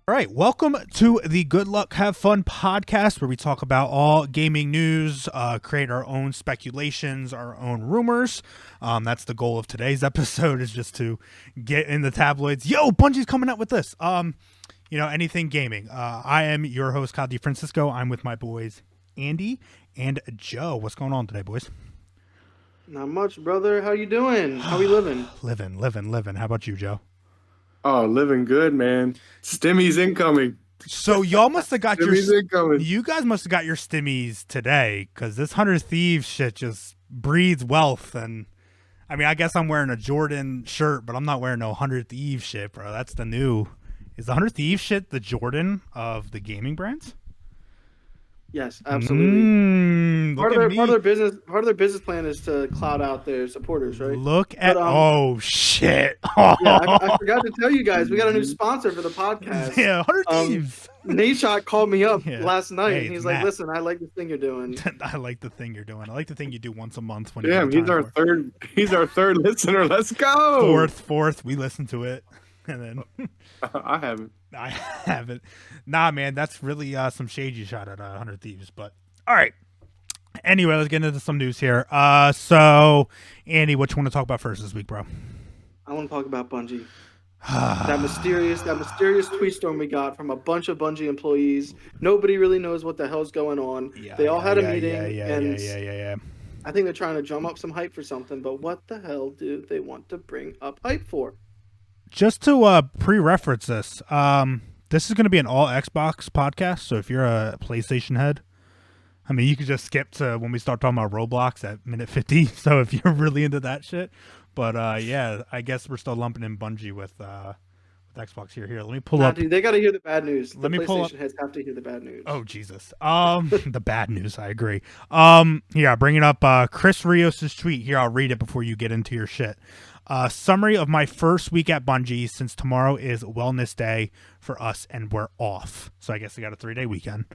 All right, welcome to the Good Luck Have Fun podcast, where we talk about all gaming news, create our own speculations, our own rumors. That's the goal of today's episode, is just to get in the tabloids. Yo, Bungie's coming up with this. Anything gaming. I am your host, Kyle DeFrancisco. I'm with my boys, Andy and Joe. What's going on today, boys? Not much, brother. How you doing? How we living? Living. How about you, Joe? Oh, living good, man. Stimmy's incoming. So y'all must have got Stimmy's incoming. You guys must have got your stimmies today, because this 100 Thieves shit just breeds wealth. And I mean, I guess I'm wearing a Jordan shirt, but I'm not wearing no 100 Thieves shit, bro. That's the new. Is the 100 Thieves shit the Jordan of the gaming brands? Yes, absolutely. Part of their business plan is to cloud out their supporters, right? Oh shit! Yeah, I forgot to tell you guys, we got a new sponsor for the podcast. Yeah, 100 Thieves. Nadeshot called me up last night, and he's Matt. like, "Listen, I like the thing you're doing." I like the thing you're doing. I like the thing you do once a month. When Damn, he's our third. He's our third listener. Let's go. Fourth. We listen to it, and then I haven't. Nah, man, that's really some shade you shot at 100 Thieves. But all right. Anyway, let's get into some news here. So Andy, what you want to talk about first this week, bro? I want to talk about Bungie. that mysterious tweet storm we got from a bunch of Bungie employees. Nobody really knows what the hell's going on. They all had a meeting, and I think they're trying to drum up some hype for something. But what the hell do they want to bring up hype for? Just to pre-reference this, this is going to be an all Xbox podcast. So if you're a PlayStation head, I mean, you could just skip to when we start talking about Roblox at minute 50. So if you're really into that shit, but yeah, I guess we're still lumping in Bungie with Xbox here. Let me pull up. Dude, they got to hear the bad news. Let me pull up. PlayStation heads have to hear the bad news. Oh Jesus. The bad news. I agree. Here, bringing up Chris Rios' tweet here. I'll read it before you get into your shit. Summary of my first week at Bungie, since tomorrow is wellness day for us and we're off. So I guess we got a 3-day weekend.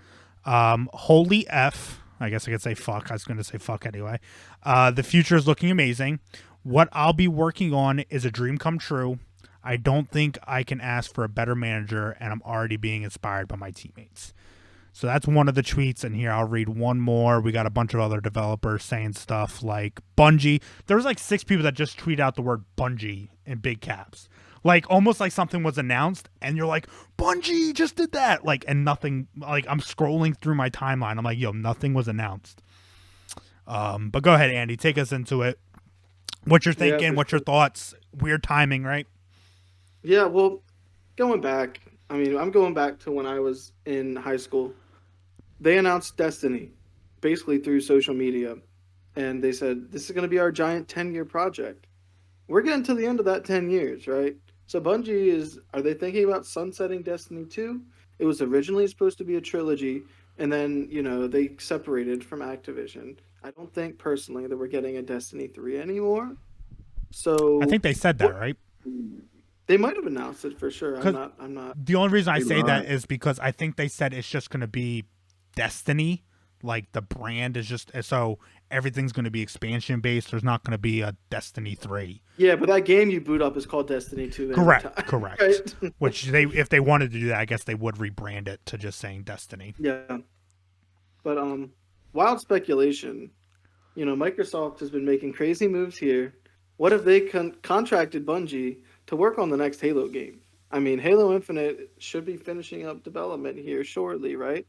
Holy F. I guess I could say fuck. I was going to say fuck anyway. The future is looking amazing. What I'll be working on is a dream come true. I don't think I can ask for a better manager, and I'm already being inspired by my teammates. So that's one of the tweets, and here I'll read one more. We got a bunch of other developers saying stuff like Bungie. There was like 6 people that just tweeted out the word Bungie in big caps. Like almost like something was announced, and you're like, Bungie just did that. Like, and nothing, like I'm scrolling through my timeline. I'm like, yo, nothing was announced. But go ahead, Andy, take us into it. What you're thinking, what's your thoughts? Weird timing, right? Yeah, well, going back, I'm going back to when I was in high school. They announced Destiny, basically through social media, and they said, this is going to be our giant 10-year project. We're getting to the end of that 10 years, right? So Bungie are they thinking about sunsetting Destiny 2? It was originally supposed to be a trilogy, and then, they separated from Activision. I don't think, personally, that we're getting a Destiny 3 anymore. So I think they said that, right? They might have announced it for sure. I'm not. The only reason I say that is because I think they said it's just going to be Destiny. Like the brand is just so everything's going to be expansion based. There's not going to be a Destiny 3. Yeah, but that game you boot up is called Destiny 2. Correct. Right? Which if they wanted to do that, I guess they would rebrand it to just saying Destiny. Yeah, but wild speculation. Microsoft has been making crazy moves here. What if they contracted Bungie to work on the next Halo game? I mean, Halo Infinite should be finishing up development here shortly, right?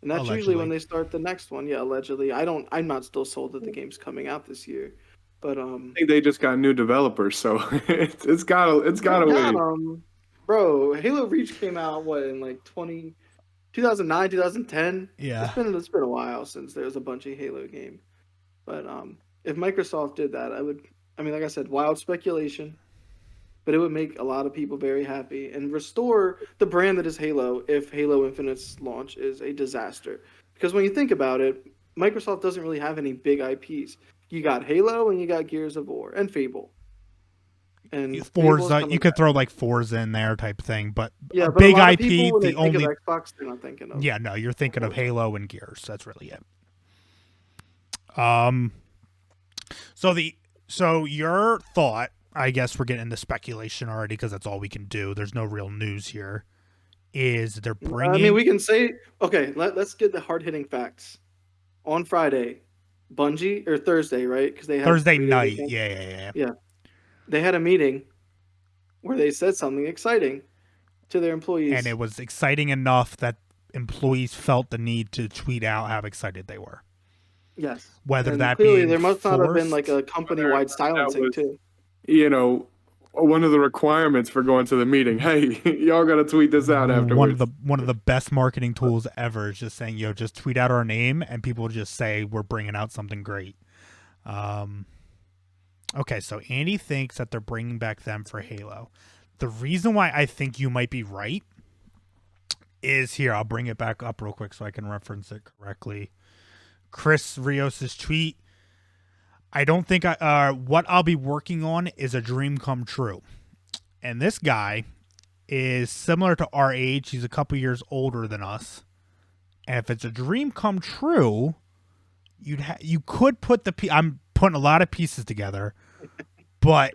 And that's usually when they start the next one. Yeah, allegedly. I'm not still sold that the game's coming out this year, but I think they just got new developers, so it's gotta wait. Bro, Halo Reach came out in like 2009, 2010. Yeah, it's been a while since there was a Bungie Halo game, but if Microsoft did that, like I said, wild speculation, but it would make a lot of people very happy and restore the brand that is Halo if Halo Infinite's launch is a disaster. Because when you think about it, Microsoft doesn't really have any big IPs. You got Halo and you got Gears of War and Fable. And Forza, you could throw like Forza in there type thing, but yeah, a but big a lot IP, of people, when the they only think of Xbox, they're not thinking of. Yeah, no, you're thinking of Halo and Gears. That's really it. So your thought, I guess we're getting into speculation already because that's all we can do. There's no real news here. is they're I bringing. mean, we can say, okay, let's get the hard hitting facts. On Friday, Bungie, or Thursday, right? Because they had Thursday 3 days night. weekend. Yeah. Yeah. They had a meeting where they said something exciting to their employees. And it was exciting enough that employees felt the need to tweet out how excited they were. Yes. Whether And that clearly being there must not have been forced- like a company-wide silencing was- too. You know, one of the requirements for going to the meeting. Hey, y'all got to tweet this out afterwards. One of the best marketing tools ever is just saying, "Yo, just tweet out our name," and people just say we're bringing out something great. Okay, so Andy thinks that they're bringing back them for Halo. The reason why I think you might be right is here. I'll bring it back up real quick so I can reference it correctly. Chris Rios' tweet. I don't think what I'll be working on is a dream come true. And this guy is similar to our age. He's a couple years older than us. And if it's a dream come true, you could put I'm putting a lot of pieces together, but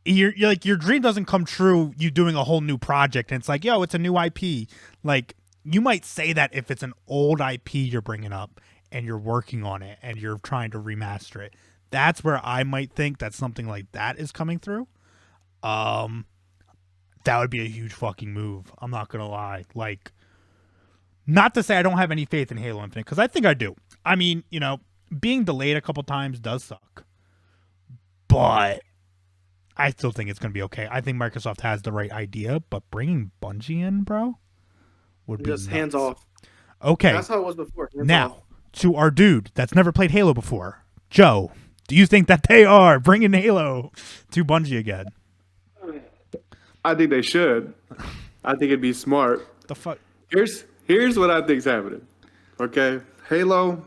you're like, your dream doesn't come true. You doing a whole new project, and it's like, yo, it's a new IP. Like, you might say that if it's an old IP you're bringing up and you're working on it and you're trying to remaster it. That's where I might think that something like that is coming through. That would be a huge fucking move. I'm not gonna lie. Like, not to say I don't have any faith in Halo Infinite, because I think I do. I mean, being delayed a couple times does suck, but I still think it's gonna be okay. I think Microsoft has the right idea, but bringing Bungie in, bro, would be Just nuts. hands off. Okay, That's how it was before. Hands now off. to our dude that's never played Halo before, Joe. Do you think that they are bringing Halo to Bungie again? I think they should. I think it'd be smart. The fuck? Here's what I think's happening. Okay, Halo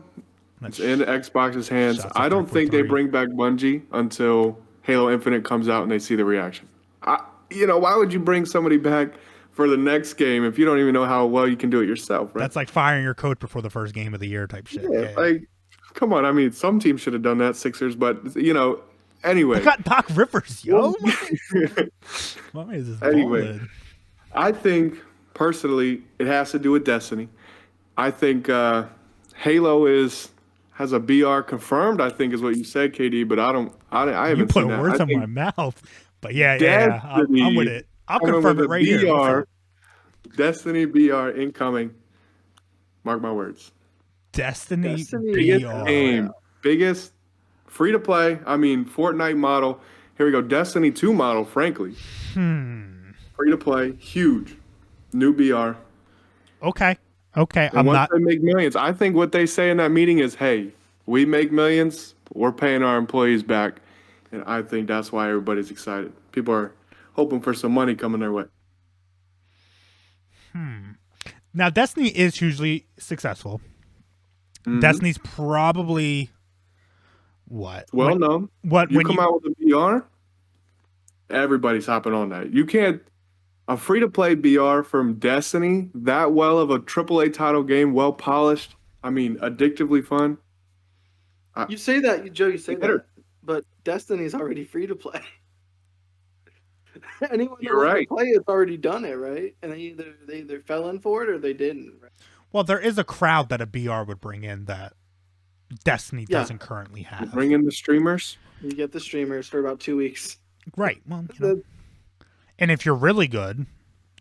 is in Xbox's hands. Shots I up don't 3 for think they 3. bring back Bungie until Halo Infinite comes out and they see the reaction. Why would you bring somebody back for the next game if you don't even know how well you can do it yourself, right? That's like firing your coach before the first game of the year type shit. Yeah. Like, come on. I mean, some teams should have done that, Sixers, but anyway. They got Doc Rivers, yo. My man is Anyway. balling. I think personally it has to do with Destiny. I think Halo has a BR confirmed, I think is what you said, KD, but I haven't You put seen that. words I in think my mouth. But yeah. Destiny I'm with it. I'll coming confirm with it a right here. BR, Destiny BR incoming. Mark my words. Destiny Biggest BR. game, biggest free to play. I mean, Fortnite model. Here we go. Destiny 2 model, frankly. Free to play, huge. New BR. Okay. And once they make millions, I think what they say in that meeting is, hey, we make millions, we're paying our employees back. And I think that's why everybody's excited. People are hoping for some money coming their way. Now, Destiny is hugely successful. Mhm. Destiny's probably what? Well known. What You when come out with a BR, everybody's hopping on that. You can't a free to play BR from Destiny, that well of a AAA title game, well polished. I mean, addictively fun. You say that, Joe. You say Better. that, but Destiny's already free to play. Anyone that You're wants right. to play it's already done it, right? And they either fell in for it or they didn't. Right? Well, there is a crowd that a BR would bring in that Destiny Yeah. doesn't currently have. Bring in the streamers. You get the streamers for about 2 weeks. Right. Well, and if you're really good,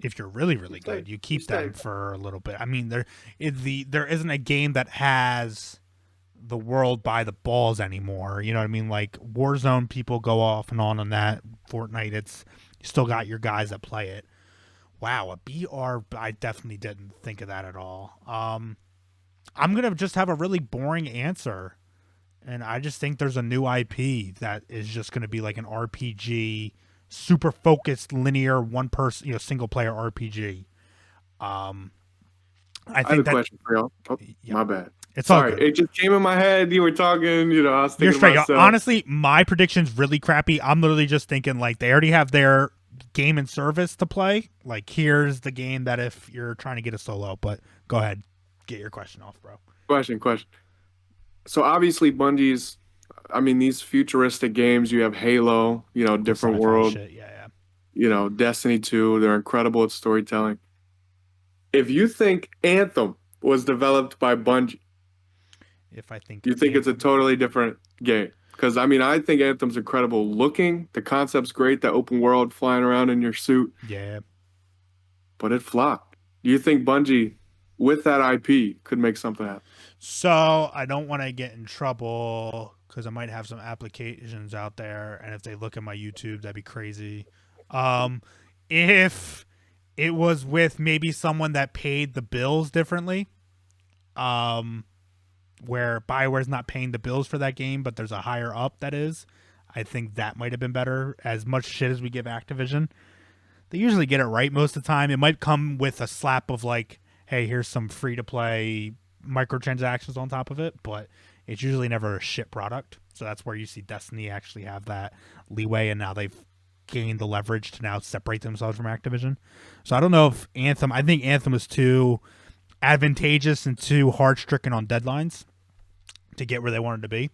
if you're really stay. good, you keep You stay. them for a little bit. I mean, there isn't a game that has the world by the balls anymore. You know what I mean? Like Warzone, people go off and on that. Fortnite, you still got your guys that play it. Wow, a BR, I definitely didn't think of that at all. I'm gonna just have a really boring answer, and I just think there's a new IP that is just gonna be like an RPG, super focused, linear, one person, single player RPG. I I have think a question for y'all. Oh, Yeah. my bad. it's all Sorry, good. it just came in my head. You were talking, I was You're thinking to straight. myself. Honestly, my prediction's really crappy. I'm literally just thinking like they already have their game and service to play. Like here's the game that if you're trying to get a solo, but go ahead, get your question off, bro. Question. So obviously Bungie's, these futuristic games, you have Halo, different Sci-fi world, shit. Yeah. Destiny 2, they're incredible at storytelling. If you think Anthem was developed by Bungie, If I think do you think it's a totally different game? Because I mean, I think Anthem's incredible looking. The concept's great. The open world flying around in your suit, yeah. but it flopped. Do you think Bungie, with that IP, could make something happen? So I don't want to get in trouble because I might have some applications out there, and if they look at my YouTube, that'd be crazy. If it was with maybe someone that paid the bills differently, um, where Bioware's not paying the bills for that game, but there's a higher up that is, I think that might have been better. As much shit as we give Activision, they usually get it right most of the time. It might come with a slap of like, hey, here's some free to play microtransactions on top of it, but it's usually never a shit product. So that's where you see Destiny actually have that leeway, and now they've gained the leverage to now separate themselves from Activision. So I don't know if Anthem, I think Anthem is too advantageous and too hard stricken on deadlines to get where they wanted to be. It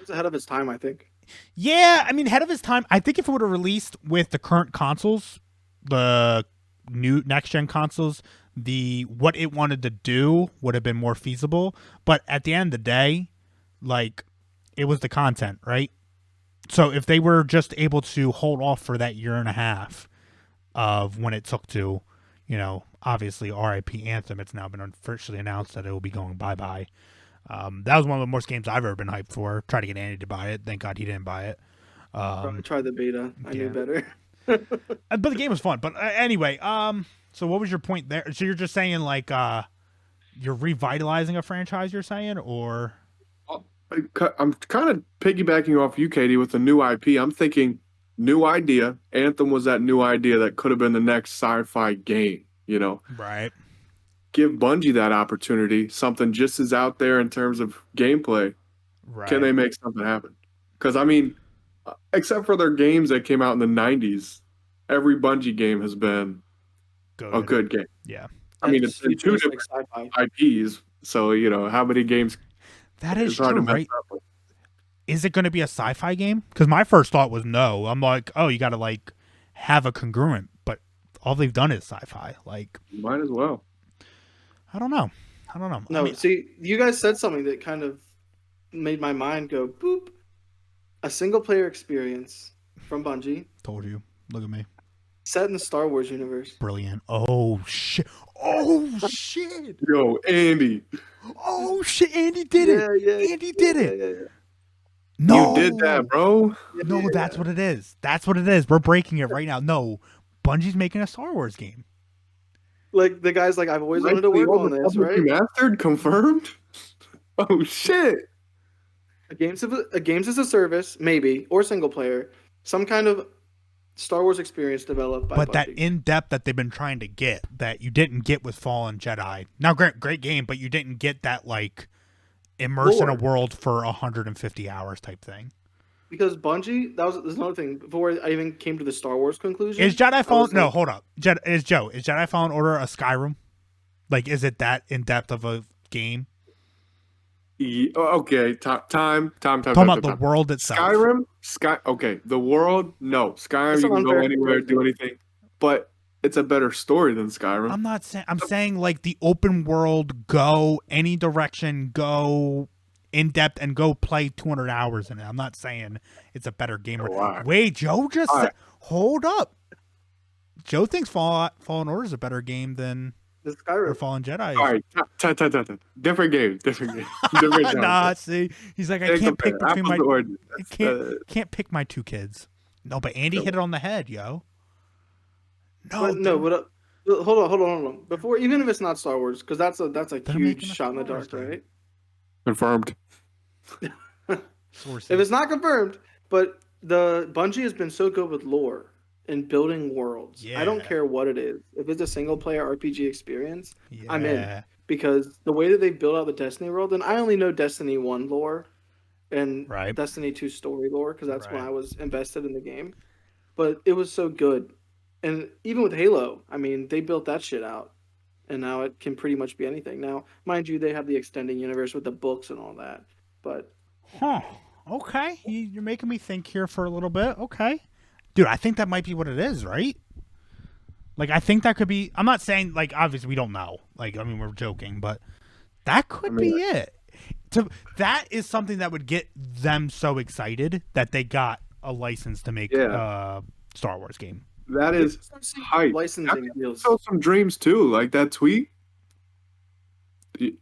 was ahead of its time, I think. Yeah, I mean, ahead of his time. I think if it would have released with the current consoles, the new next gen consoles, the what it wanted to do would have been more feasible. But at the end of the day, like, it was the content, right? So if they were just able to hold off for that year and a half of when it took to, obviously RIP Anthem, it's now been officially announced that it will be going bye-bye. That was one of the most games I've ever been hyped for. Tried to get Andy to buy it. Thank God he didn't buy it. I tried the beta. I knew better. But the game was fun. But anyway, so what was your point there? So you're just saying like you're revitalizing a franchise, you're saying, or? I'm kind of piggybacking off you, Katie, with the new IP. I'm thinking new idea. Anthem was that new idea that could have been the next sci-fi game, Right. Give Bungie that opportunity, something just as out there in terms of gameplay. Right. Can they make something happen? Because, I mean, except for their games that came out in the 90s, every Bungie game has been a good game. Yeah. I mean, it's in two different IPs, so, how many games? That is true, right? Is it going to be a sci-fi game? Because my first thought was no. I'm like, oh, you got to like have a congruent, but all they've done is sci-fi. Like, might as well. I don't know. No, see, you guys said something that kind of made my mind go boop. A single-player experience from Bungie. Told you. Look at me. Set in the Star Wars universe. Brilliant. Oh, shit. Oh, shit. Yo, Andy. Oh, shit. Andy did it. Yeah. Andy did it. Yeah. You No. did that, bro. No, that's what it is. That's what it is. We're breaking it right now. No, Bungie's making a Star Wars game. Like, the guy's like, I've always wanted to work on this, right? Remastered? Confirmed? Oh, shit. A games as a service, maybe, or single player. Some kind of Star Wars experience developed by But Bungie. that in-depth that they've been trying to get, that you didn't get with Fallen Jedi. Now, great game, but you didn't get that, like, immerse in a world for 150 hours type thing. Because Bungie, that's another thing. Before I even came to the Star Wars conclusion, Is Jedi Fallen? No, hold up. Is Jedi Fallen Order a Skyrim? Like, is it that in depth of a game? Yeah, okay, time. Talking about the world itself. Skyrim, okay, the world. No, Skyrim. You can go anywhere, do anything, but it's a better story than Skyrim. I'm not saying. I'm saying like the open world. Go any direction. Go in depth and go play 200 hours in it. I'm not saying it's a better game. Wait, Joe just said, hold up. Joe thinks Fallen Order is a better game than Skyrim. Or Fallen Jedi. All right, different game. Nah, see, he's like, I can't pick between my. Can't pick my two kids. No, but Andy hit it on the head, yo. Hold on. Before, even if it's not Star Wars, because that's a huge shot in the dark, right? Confirmed. If it's not confirmed, but the Bungie has been so good with lore and building worlds. Yeah. I don't care what it is. If it's a single player RPG experience, I'm in. Because the way that they build out the Destiny world, and I only know Destiny 1 lore and Destiny 2 story lore, because that's when I was invested in the game. But it was so good. And even with Halo, I mean, they built that shit out. And now it can pretty much be anything. Now, mind you, they have the extending universe with the books and all that. But okay. You're making me think here for a little bit. Okay. Dude, I think that might be what it is, right? Like, I think that could be. I'm not saying, like, obviously we don't know. Like, I mean, we're joking, but that could be it. That is something that would get them so excited that they got a license to make Star Wars game. That is hype. Licensing deals. Show some dreams too. Like that tweet. You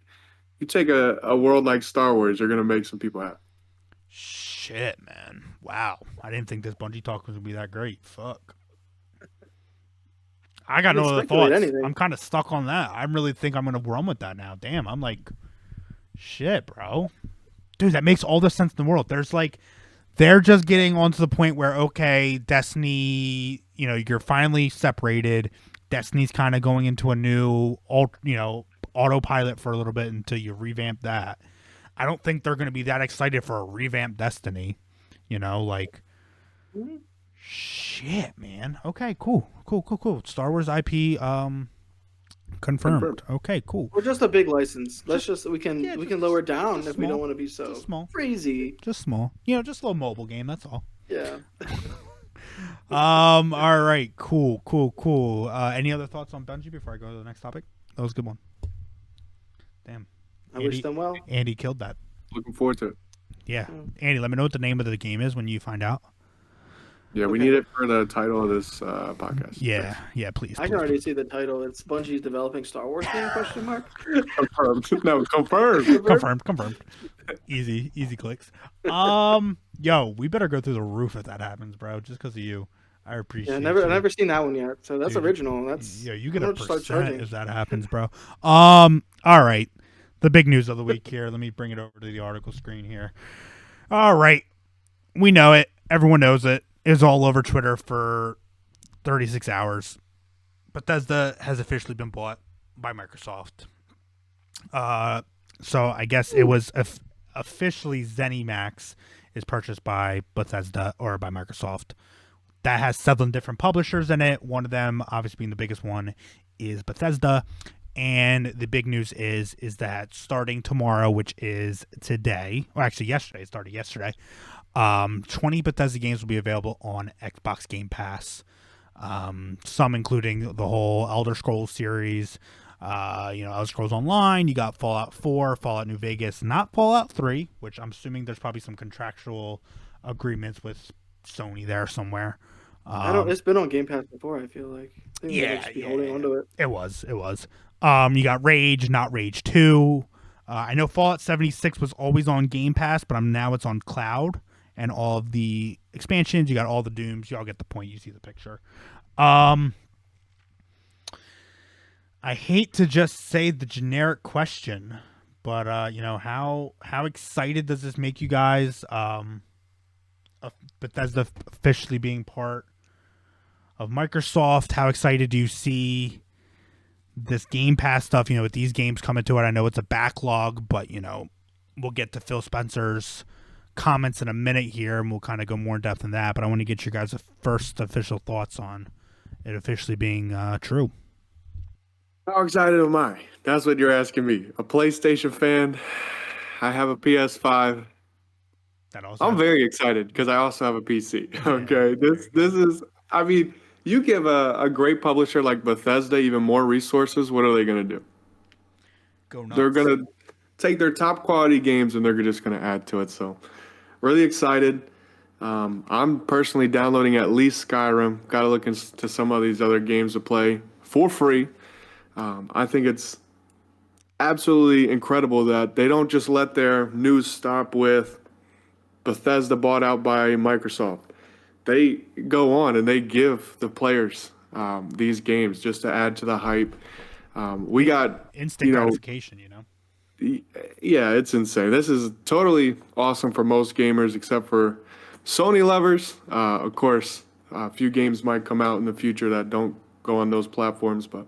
take a world like Star Wars, you're gonna make some people happy. Shit, man. Wow. I didn't think this Bungie talk was gonna be that great. Fuck. I got no other thoughts. Anything. I'm kind of stuck on that. I really think I'm gonna run with that now. Damn. I'm like, shit, bro. Dude, that makes all the sense in the world. There's like, they're just getting onto the point where, okay, Destiny, you know, you're finally separated. Destiny's kind of going into a new, autopilot for a little bit until you revamp that. I don't think they're going to be that excited for a revamped Destiny. You know, like, shit, man. Okay, cool. Star Wars IP, confirmed. Okay, cool. We're just a big license. We can lower it down if we don't want to be so crazy. Just small. You know, just a little mobile game. That's all. Yeah. All right. Cool. Any other thoughts on Bungie before I go to the next topic? That was a good one. Damn. I wish them well. Andy killed that. Looking forward to it. Yeah. Andy, let me know what the name of the game is when you find out. Yeah, we need it for the title of this podcast. Yeah, please. I can already see the title. It's Bungie's developing Star Wars game? Question mark. Confirmed. No, confirmed. Confirmed. Easy clicks. Yo, we better go through the roof if that happens, bro. Just because of you. I appreciate it. I've never seen that one yet. So that's original. That's you get a percent if that happens, bro. All right. The big news of the week here. Let me bring it over to the article screen here. All right. We know it. Everyone knows it. It's all over Twitter for 36 hours. Bethesda has officially been bought by Microsoft. So I guess it was officially ZeniMax is purchased by Bethesda or by Microsoft. That has 7 different publishers in it. One of them, obviously being the biggest one, is Bethesda. And the big news is that starting tomorrow, which is today, or actually yesterday, it started yesterday, 20 Bethesda games will be available on Xbox Game Pass. Some including the whole Elder Scrolls series, Elder Scrolls Online. You got Fallout 4, Fallout New Vegas, not Fallout 3, which I'm assuming there's probably some contractual agreements with Sony there somewhere. It's been on Game Pass before. I feel like. Holding onto it. It was. You got Rage, not Rage 2. I know Fallout 76 was always on Game Pass, but now it's on cloud. And all of the expansions, you got all the Dooms. Y'all get the point. You see the picture. I hate to just say the generic question, but how excited does this make you guys? Bethesda officially being part of Microsoft. How excited do you see this Game Pass stuff? With these games coming to it, I know it's a backlog, but we'll get to Phil Spencer's comments in a minute here, and we'll kind of go more in depth in that. But I want to get your guys' first official thoughts on it officially being true. How excited am I? That's what you're asking me. A PlayStation fan. I have a PS5. I'm very excited because I also have a PC. Okay, this is. I mean, you give a great publisher like Bethesda even more resources. What are they going to do? Go nuts. They're going to take their top quality games and they're just going to add to it. So, really excited. I'm personally downloading at least Skyrim. Got to look into some of these other games to play for free. I think it's absolutely incredible that they don't just let their news stop with Bethesda bought out by Microsoft. They go on and they give the players these games just to add to the hype. We got instant gratification, Yeah, it's insane. This is totally awesome for most gamers except for Sony lovers. Of course, a few games might come out in the future that don't go on those platforms, but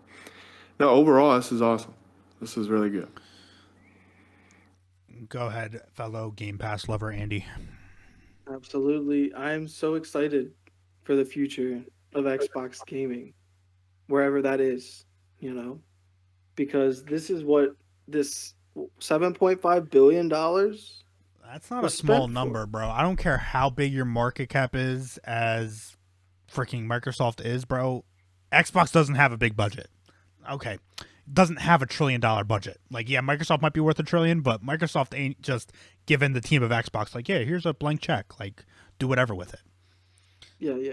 no, overall, this is awesome. This is really good. Go ahead, fellow Game Pass lover, Andy. Absolutely. I'm so excited for the future of Xbox gaming, wherever that is, because this is what this $7.5 billion. That's not a small number, bro. I don't care how big your market cap is, as freaking Microsoft is, bro. Xbox doesn't have a big budget. Okay. Doesn't have a $1 trillion budget. Like, yeah, Microsoft might be worth $1 trillion, but Microsoft ain't just giving the team of Xbox like, yeah, here's a blank check. Like, do whatever with it. Yeah.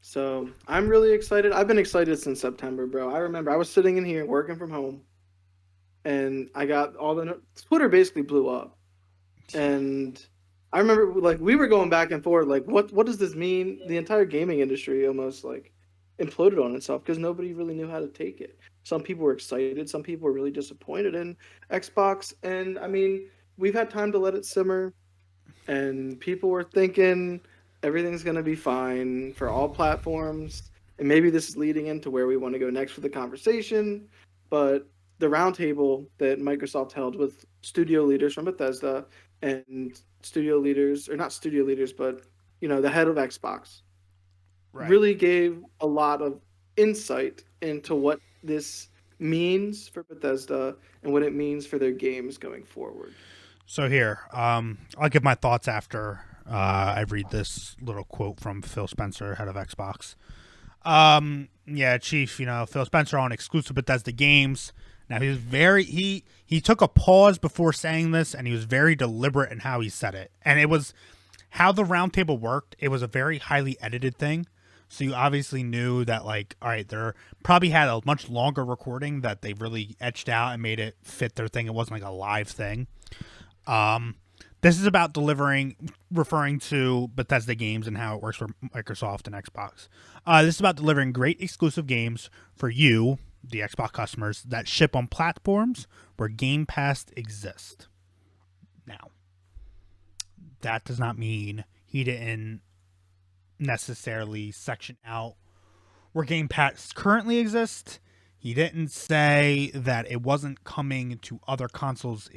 So I'm really excited. I've been excited since September, bro. I remember I was sitting in here working from home, and I got all the Twitter basically blew up, and I remember like we were going back and forth like what does this mean? The entire gaming industry almost like imploded on itself because nobody really knew how to take it. Some people were excited, some people were really disappointed in Xbox, and I mean we've had time to let it simmer, and people were thinking everything's going to be fine for all platforms. And maybe this is leading into where we want to go next with the conversation. But the roundtable that Microsoft held with studio leaders from Bethesda and studio leaders, or not studio leaders, but the head of Xbox, really gave a lot of insight into what this means for Bethesda and what it means for their games going forward. So here, I'll give my thoughts after I read this little quote from Phil Spencer, head of Xbox. Yeah, Chief, Phil Spencer on exclusive Bethesda games. Now he took a pause before saying this, and he was very deliberate in how he said it. And it was how the roundtable worked. It was a very highly edited thing. So you obviously knew that, like, all right, they probably had a much longer recording that they really etched out and made it fit their thing. It wasn't like a live thing. This is about referring to Bethesda games and how it works for Microsoft and Xbox. This is about delivering great exclusive games for you, the Xbox customers, that ship on platforms where Game Pass exists. Now, that does not mean he didn't necessarily section out where Game Pass currently exists. He didn't say that it wasn't coming to other consoles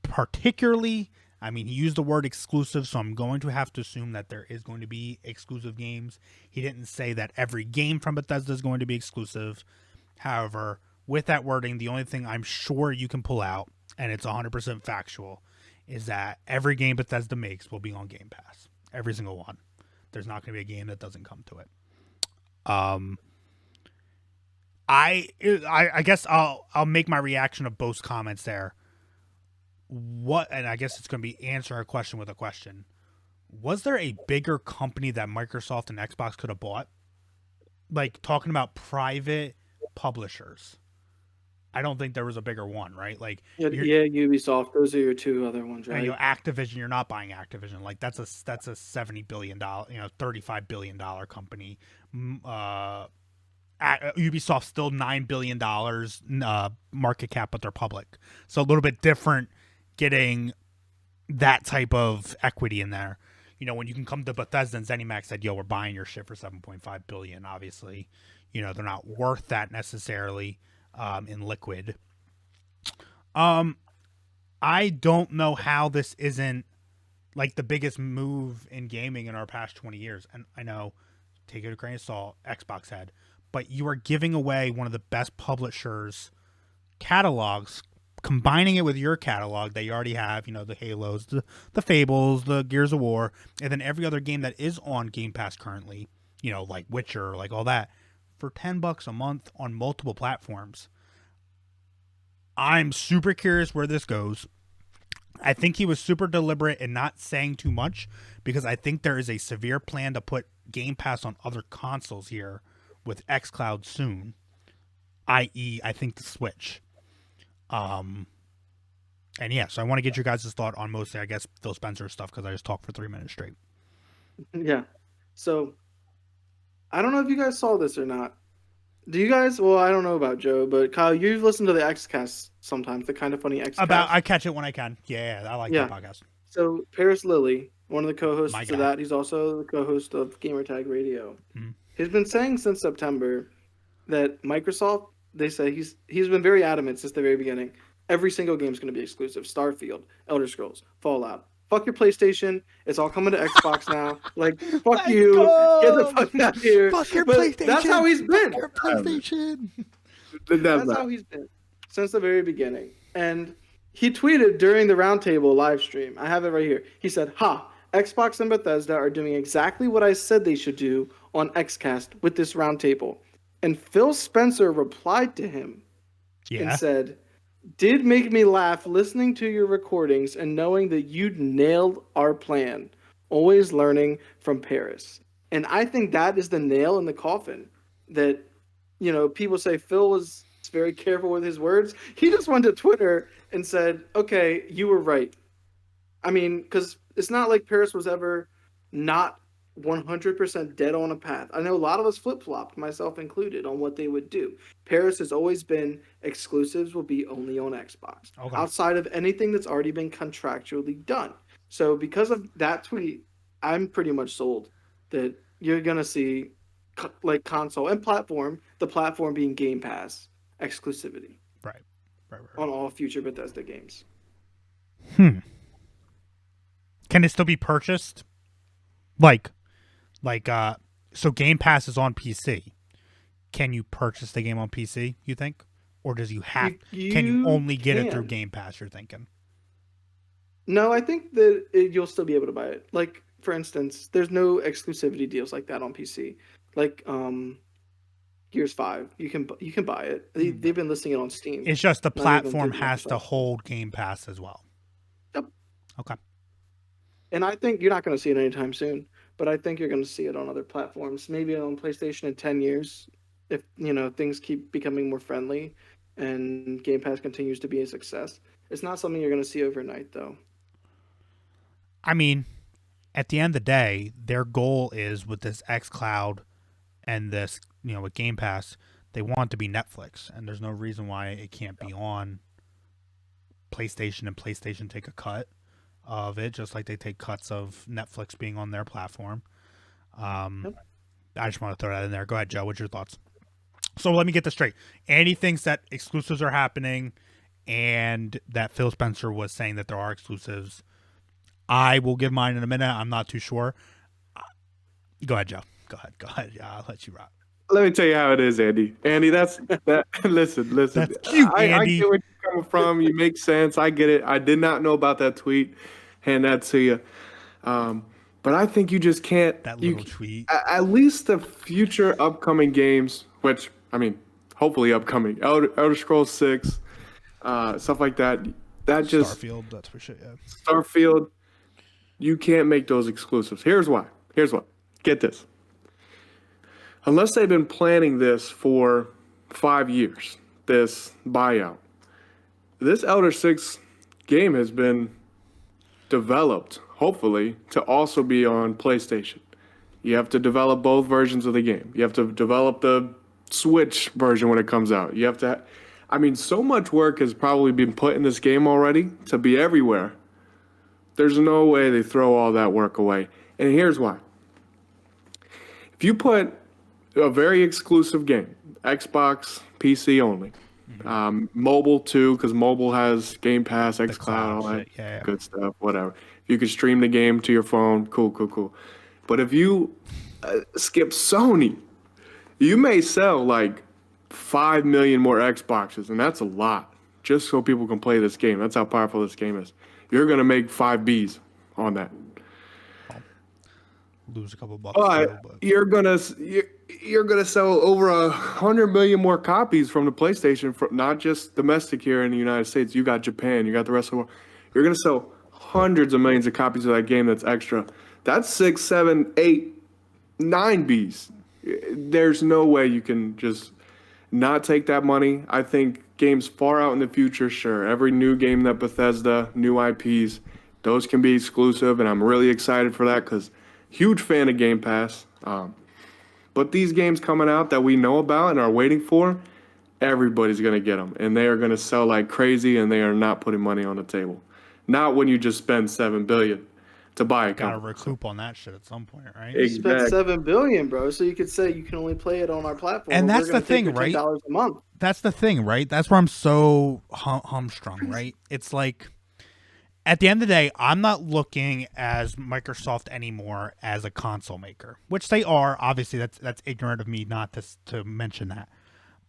particularly. I mean, he used the word exclusive, so I'm going to have to assume that there is going to be exclusive games. He didn't say that every game from Bethesda is going to be exclusive. However, with that wording, the only thing I'm sure you can pull out, and it's 100% factual, is that every game Bethesda makes will be on Game Pass. Every single one. There's not going to be a game that doesn't come to it. I guess I'll make my reaction of both comments there. And I guess it's going to be answering a question with a question. Was there a bigger company that Microsoft and Xbox could have bought? Like, talking about private publishers. I don't think there was a bigger one, right? Like, yeah, Ubisoft. Those are your two other ones, right? And, Activision. You're not buying Activision. Like, that's a $70 billion, $35 billion company. Ubisoft's still $9 billion market cap, but they're public. So a little bit different getting that type of equity in there. When you can come to Bethesda and ZeniMax said, yo, we're buying your shit for $7.5 billion. Obviously, they're not worth that necessarily in liquid. I don't know how this isn't like the biggest move in gaming in our past 20 years. And I know, take it with a grain of salt, Xbox had, but you are giving away one of the best publishers' catalogs, combining it with your catalog that you already have, the Halos, the Fables, the Gears of War, and then every other game that is on Game Pass currently, like Witcher, like all that, for $10 a month on multiple platforms. I'm super curious where this goes. I think he was super deliberate in not saying too much because I think there is a severe plan to put Game Pass on other consoles here with xCloud soon, i.e., I think the Switch. And yeah, so I want to get your guys' thought on mostly, I guess, Phil Spencer stuff because I just talked for 3 minutes straight. Yeah. So I don't know if you guys saw this or not. Do you guys? Well, I don't know about Joe, but Kyle, you've listened to the Xcast sometimes, the Kind of Funny Xcast. I catch it when I can. Yeah, I like that podcast. So Paris Lilly, one of the co-hosts of that, he's also the co-host of Gamertag Radio. Mm-hmm. He's been saying since September that Microsoft, they say he's been very adamant since the very beginning. Every single game is going to be exclusive. Starfield, Elder Scrolls, Fallout. Fuck your PlayStation. It's all coming to Xbox now. Like, fuck you. Get the fuck out of here. Fuck your PlayStation. That's how he's been. Fuck your PlayStation. That's how he's been since the very beginning. And he tweeted during the Roundtable live stream. I have it right here. He said, Xbox and Bethesda are doing exactly what I said they should do on Xcast with this Roundtable. And Phil Spencer replied to him and Yeah. said, "Did make me laugh listening to your recordings and knowing that you'd nailed our plan. Always learning from Paris." And I think that is the nail in the coffin. That, people say Phil was very careful with his words. He just went to Twitter and said, "Okay, you were right." I mean, because it's not like Paris was ever not 100% dead on a path. I know a lot of us flip flopped, myself included, on what they would do. Paris has always been exclusives will be only on Xbox, Okay. outside of anything that's already been contractually done. So, because of that tweet, I'm pretty much sold that you're going to see like console and platform, the platform being Game Pass exclusivity Right. Right. on all future Bethesda games. Can it still be purchased? So Game Pass is on PC. Can you purchase the game on PC, you think? Or does you have can you only get it through Game Pass, you're thinking? No, I think that you'll still be able to buy it. Like, for instance, there's no exclusivity deals like that on PC. Like Gears 5, you can buy it. They've been listing it on Steam. It's just the Not even platform through has to Microsoft. hold Game Pass as well. Yep. Okay. And I think you're not going to see it anytime soon, but I think you're going to see it on other platforms. Maybe on PlayStation in 10 years, if things keep becoming more friendly and Game Pass continues to be a success. It's not something you're going to see overnight, though. I mean, at the end of the day, their goal is with this xCloud and this, with Game Pass, they want it to be Netflix, and there's no reason why it can't be on PlayStation and PlayStation take a cut of it, just like they take cuts of Netflix being on their platform. Yep. I just want to throw that in there. Go ahead, Joe. What's your thoughts? So let me get this straight. Andy thinks that exclusives are happening and that Phil Spencer was saying that there are exclusives. I will give mine in a minute. I'm not too sure. Go ahead, Joe. Go ahead. Yeah, I'll let you rock. Let me tell you how it is, Andy. Andy, that's that. Listen. That's cute, Andy. I get where you're coming from. You make sense. I get it. I did not know about that tweet. Hand that to you. But I think you just can't. That little tweet. At least the future upcoming games, which I mean, hopefully upcoming, Elder Scrolls 6, stuff like that. That just Starfield. That's for sure. Yeah. Starfield. You can't make those exclusives. Here's why. Get this. Unless they've been planning this for 5 years, this buyout, this Elder 6 game has been developed, hopefully, to also be on PlayStation. You have to develop both versions of the game. You have to develop the Switch version when it comes out. You have to, so much work has probably been put in this game already to be everywhere. There's no way they throw all that work away. And here's why. If you put a very exclusive game, Xbox, PC only, mobile too, because mobile has Game Pass, xCloud, all that good stuff, whatever. If you could stream the game to your phone, cool. But if you skip Sony, you may sell like 5 million more Xboxes, and that's a lot, just so people can play this game. That's how powerful this game is. You're going to make 5 Bs on that. Lose a couple bucks. But you're gonna sell over 100 million more copies from the PlayStation, not just domestic here in the United States. You got Japan, you got the rest of the world. You're gonna sell hundreds of millions of copies of that game. That's extra. That's 6, 7, 8, 9 Bs. There's no way you can just not take that money. I think games far out in the future, sure. Every new game that Bethesda, new IPs, those can be exclusive, and I'm really excited for that because huge fan of Game Pass. But these games coming out that we know about and are waiting for, everybody's going to get them. And they are going to sell like crazy, and they are not putting money on the table. Not when you just spend $7 billion to buy a Gotta company. recoup on that shit at some point, right? You spent $7 billion, bro. So you could say you can only play it on our platform. And that's we're the thing, take your right? $10 a month. That's the thing, right? That's where I'm so humstrung, right? It's like, at the end of the day, I'm not looking as Microsoft anymore as a console maker, which they are. Obviously, that's ignorant of me not to mention that.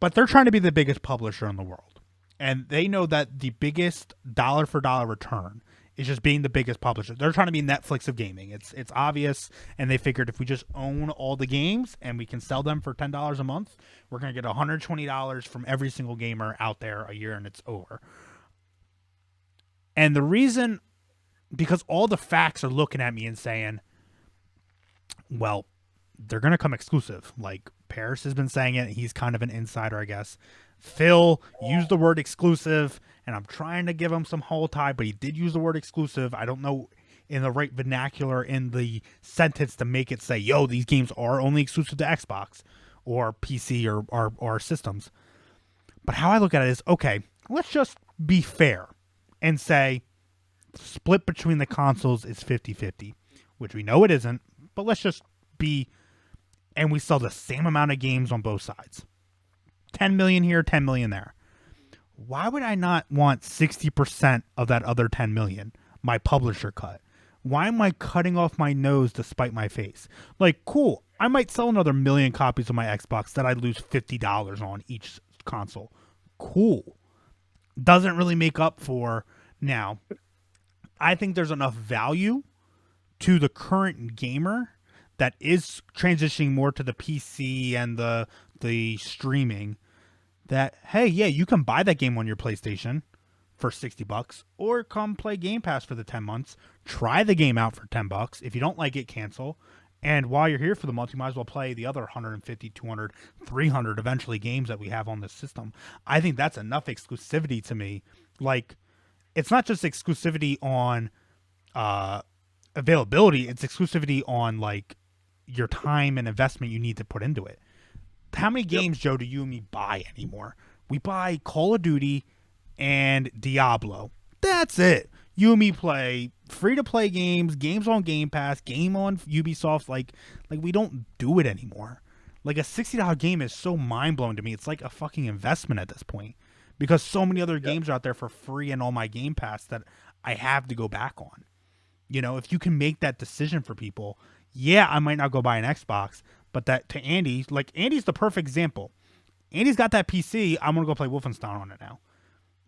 But they're trying to be the biggest publisher in the world. And they know that the biggest dollar for dollar return It's just being the biggest publisher. They're trying to be Netflix of gaming. It's obvious, and they figured if we just own all the games and we can sell them for $10 a month, we're gonna get $120 from every single gamer out there a year, and it's over. And the reason, because all the facts are looking at me and saying, well, they're gonna come exclusive. Like Paris has been saying it. He's kind of an insider, I guess. Phil used the word exclusive, and I'm trying to give him some hold tie, but he did use the word exclusive. I don't know in the right vernacular in the sentence to make it say, yo, these games are only exclusive to Xbox or PC or systems. But how I look at it is, okay, let's just be fair and say split between the consoles is 50-50, which we know it isn't, but let's just be, and we sell the same amount of games on both sides. 10 million here, 10 million there. Why would I not want 60% of that other 10 million, my publisher cut? Why am I cutting off my nose to spite my face? Like, cool, I might sell another million copies of my Xbox that I lose $50 on each console. Cool. Doesn't really make up for. Now, I think there's enough value to the current gamer that is transitioning more to the PC and the streaming, that, hey, yeah, you can buy that game on your PlayStation for $60 or come play Game Pass for the 10 months. Try the game out for $10. If you don't like it, cancel. And while you're here for the month, you might as well play the other 150, 200, 300 eventually games that we have on this system. I think that's enough exclusivity to me. Like, it's not just exclusivity on availability, it's exclusivity on like your time and investment you need to put into it. How many games, Joe, do you and me buy anymore? We buy Call of Duty and Diablo. That's it. You and me play free-to-play games, games on Game Pass, game on Ubisoft. Like we don't do it anymore. Like a $60 game is so mind-blowing to me. It's like a fucking investment at this point, because so many other games are out there for free and on my Game Pass that I have to go back on. You know, if you can make that decision for people, yeah, I might not go buy an Xbox, but that to Andy, like Andy's the perfect example. Andy's got that PC. I'm gonna go play Wolfenstein on it now.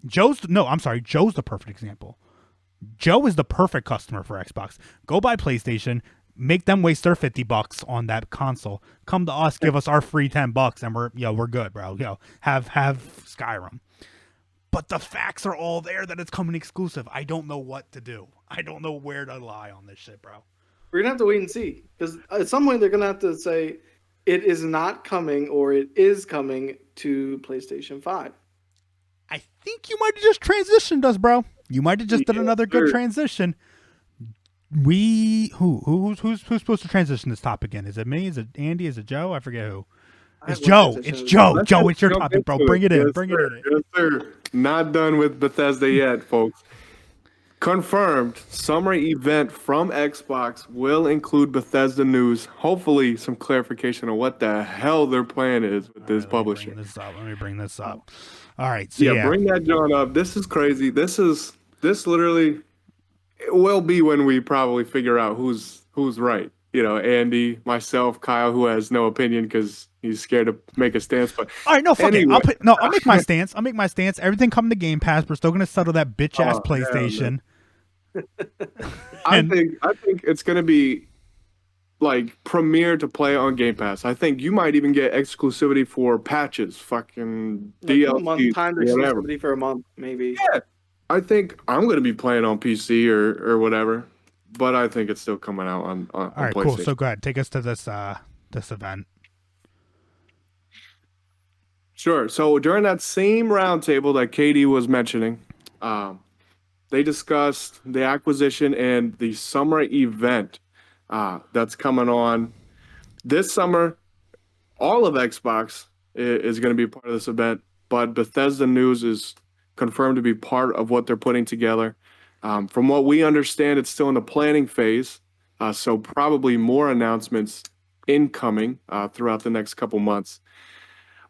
Joe's the perfect example. Joe is the perfect customer for Xbox. Go buy PlayStation, make them waste their $50 on that console. Come to us, give us our free $10, and we're good, bro. Have Skyrim. But the facts are all there that it's coming exclusive. I don't know what to do. I don't know where to lie on this shit, bro. We're gonna have to wait and see, because at some point they're gonna have to say it is not coming or it is coming to PlayStation 5. I think you might have just transitioned us, bro. You might have just did another good transition. Who's supposed to transition this topic again? Is it me? Is it Andy? Is it Joe? I forget who. It's Joe. It's Joe. Joe, it's your topic, bro. Bring it in. Bring it in. Yes, sir. Not done with Bethesda yet, folks. Confirmed, summer event from Xbox will include Bethesda news. Hopefully, some clarification on what the hell their plan is with this publisher. Let me bring this up. All right. So yeah, bring that John up. This is crazy. This literally, it will be when we probably figure out who's right. You know, Andy, myself, Kyle, who has no opinion because he's scared to make a stance. But all right, no, fuck it. I'll make my stance. Everything coming to Game Pass. We're still gonna settle that bitch ass PlayStation. I think it's gonna be like premiere to play on Game Pass. I think you might even get exclusivity for patches, fucking DLC, time exclusivity for a month, maybe. Yeah, I think I'm gonna be playing on PC or whatever, but I think it's still coming out on all right, cool. So go ahead, take us to this event. Sure. So during that same roundtable that Katie was mentioning, they discussed the acquisition and the summer event that's coming on this summer. All of Xbox is going to be part of this event, but Bethesda News is confirmed to be part of what they're putting together. From what we understand, it's still in the planning phase, so probably more announcements incoming throughout the next couple months.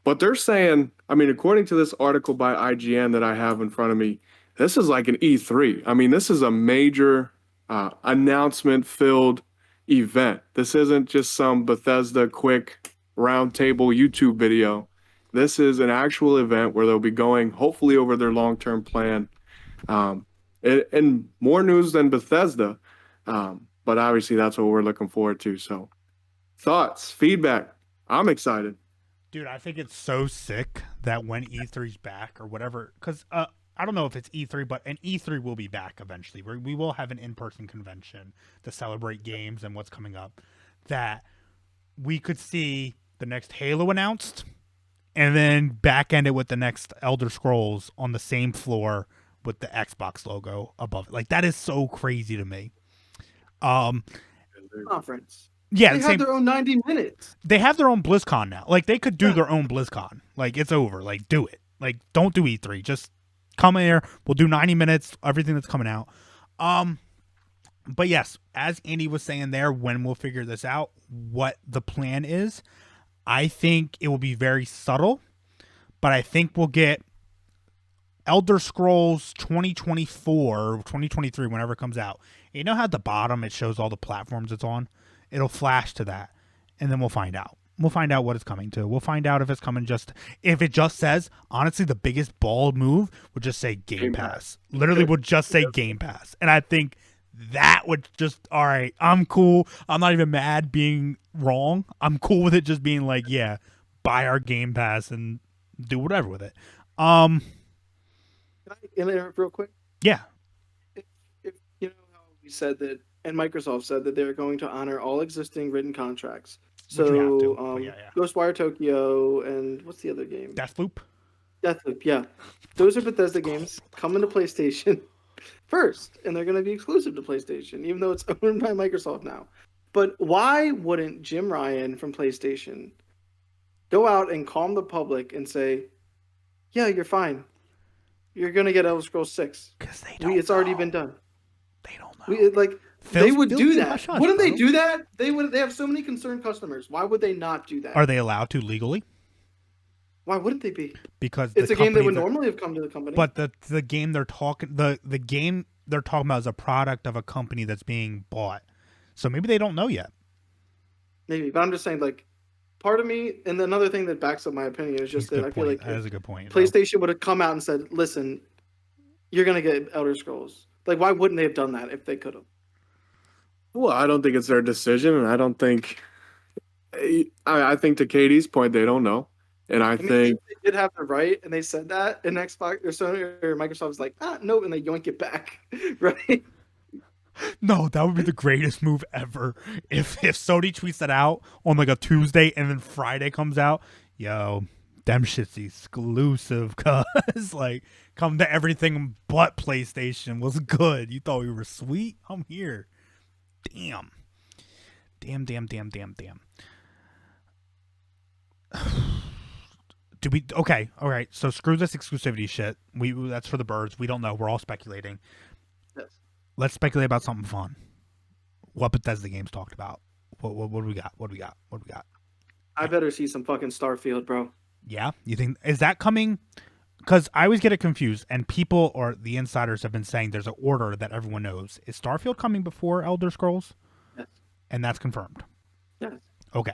But they're saying, I mean, according to this article by IGN that I have in front of me, this is like an E3. I mean, this is a major announcement-filled event. This isn't just some Bethesda quick roundtable YouTube video. This is an actual event where they'll be going, hopefully, over their long-term plan. and more news than Bethesda. But obviously, that's what we're looking forward to. So, thoughts, feedback. I'm excited. Dude, I think it's so sick that when E3's back or whatever, because I don't know if it's E3, but an E3 will be back eventually. We will have an in-person convention to celebrate games and what's coming up. That we could see the next Halo announced, and then back end it with the next Elder Scrolls on the same floor with the Xbox logo above it. Like that is so crazy to me. Conference. Yeah, They have their own 90 minutes. they have their own BlizzCon now. Like they could do their own BlizzCon. Like it's over. Like do it. Like don't do E3. Just come here. We'll do 90 minutes. Everything that's coming out. But yes, as Andy was saying there, when we'll figure this out, what the plan is, I think it will be very subtle. But I think we'll get Elder Scrolls 2024 or 2023, whenever it comes out. You know how at the bottom it shows all the platforms it's on? It'll flash to that, and then we'll find out. We'll find out what it's coming to. We'll find out if it's coming if it just says, honestly, the biggest bald move would just say Game Pass. Literally would just say Game Pass. And I think that would just, all right, I'm cool. I'm not even mad being wrong. I'm cool with it just being like, yeah, buy our Game Pass and do whatever with it. Can I interrupt real quick? Yeah. If you know how we said that, and Microsoft said that they're going to honor all existing written contracts. Which we have So, to, yeah. Ghostwire Tokyo and what's the other game? Deathloop. Deathloop, yeah. Those are Bethesda games coming to PlayStation first, and they're going to be exclusive to PlayStation, even though it's owned by Microsoft now. But why wouldn't Jim Ryan from PlayStation go out and calm the public and say, yeah, you're fine. You're going to get Elder Scrolls 6. Because they don't It's already been done. They don't know. They would do that. Hush, Wouldn't bro. they do that? They would. They have so many concerned customers. Why would they not do that? Are they allowed to legally? Why wouldn't they be? Because It's the a game that would company normally have come to the company. But the game they're talking the game they're talking about is a product of a company that's being bought. So maybe they don't know yet. Maybe, but I'm just saying, like, part of me, and another thing that backs up my opinion is just that I feel like that is a good point. PlayStation would have come out and said, "Listen, you're gonna get Elder Scrolls." Like, why wouldn't they have done that if they could have? Well, I don't think it's their decision, and I don't think. I think to Katie's point, they don't know, and I think they did have the right, and they said that, and Xbox or Sony or Microsoft was like, no, and they yoink it back, right? No, that would be the greatest move ever. If Sony tweets that out on like a Tuesday and then Friday comes out, yo, them shit's exclusive, cuz like come to everything but PlayStation was good. You thought we were sweet? I'm here. Damn. Do we okay, all right. So screw this exclusivity shit. That's for the birds. We don't know. We're all speculating. Yes. Let's speculate about something fun. What Bethesda games talked about? What do we got? What do we got? I better see some fucking Starfield, bro. Yeah, you think is that coming? Because I always get it confused, and people or the insiders have been saying there's an order that everyone knows. Is Starfield coming before Elder Scrolls? Yes. And that's confirmed. Yes. Okay,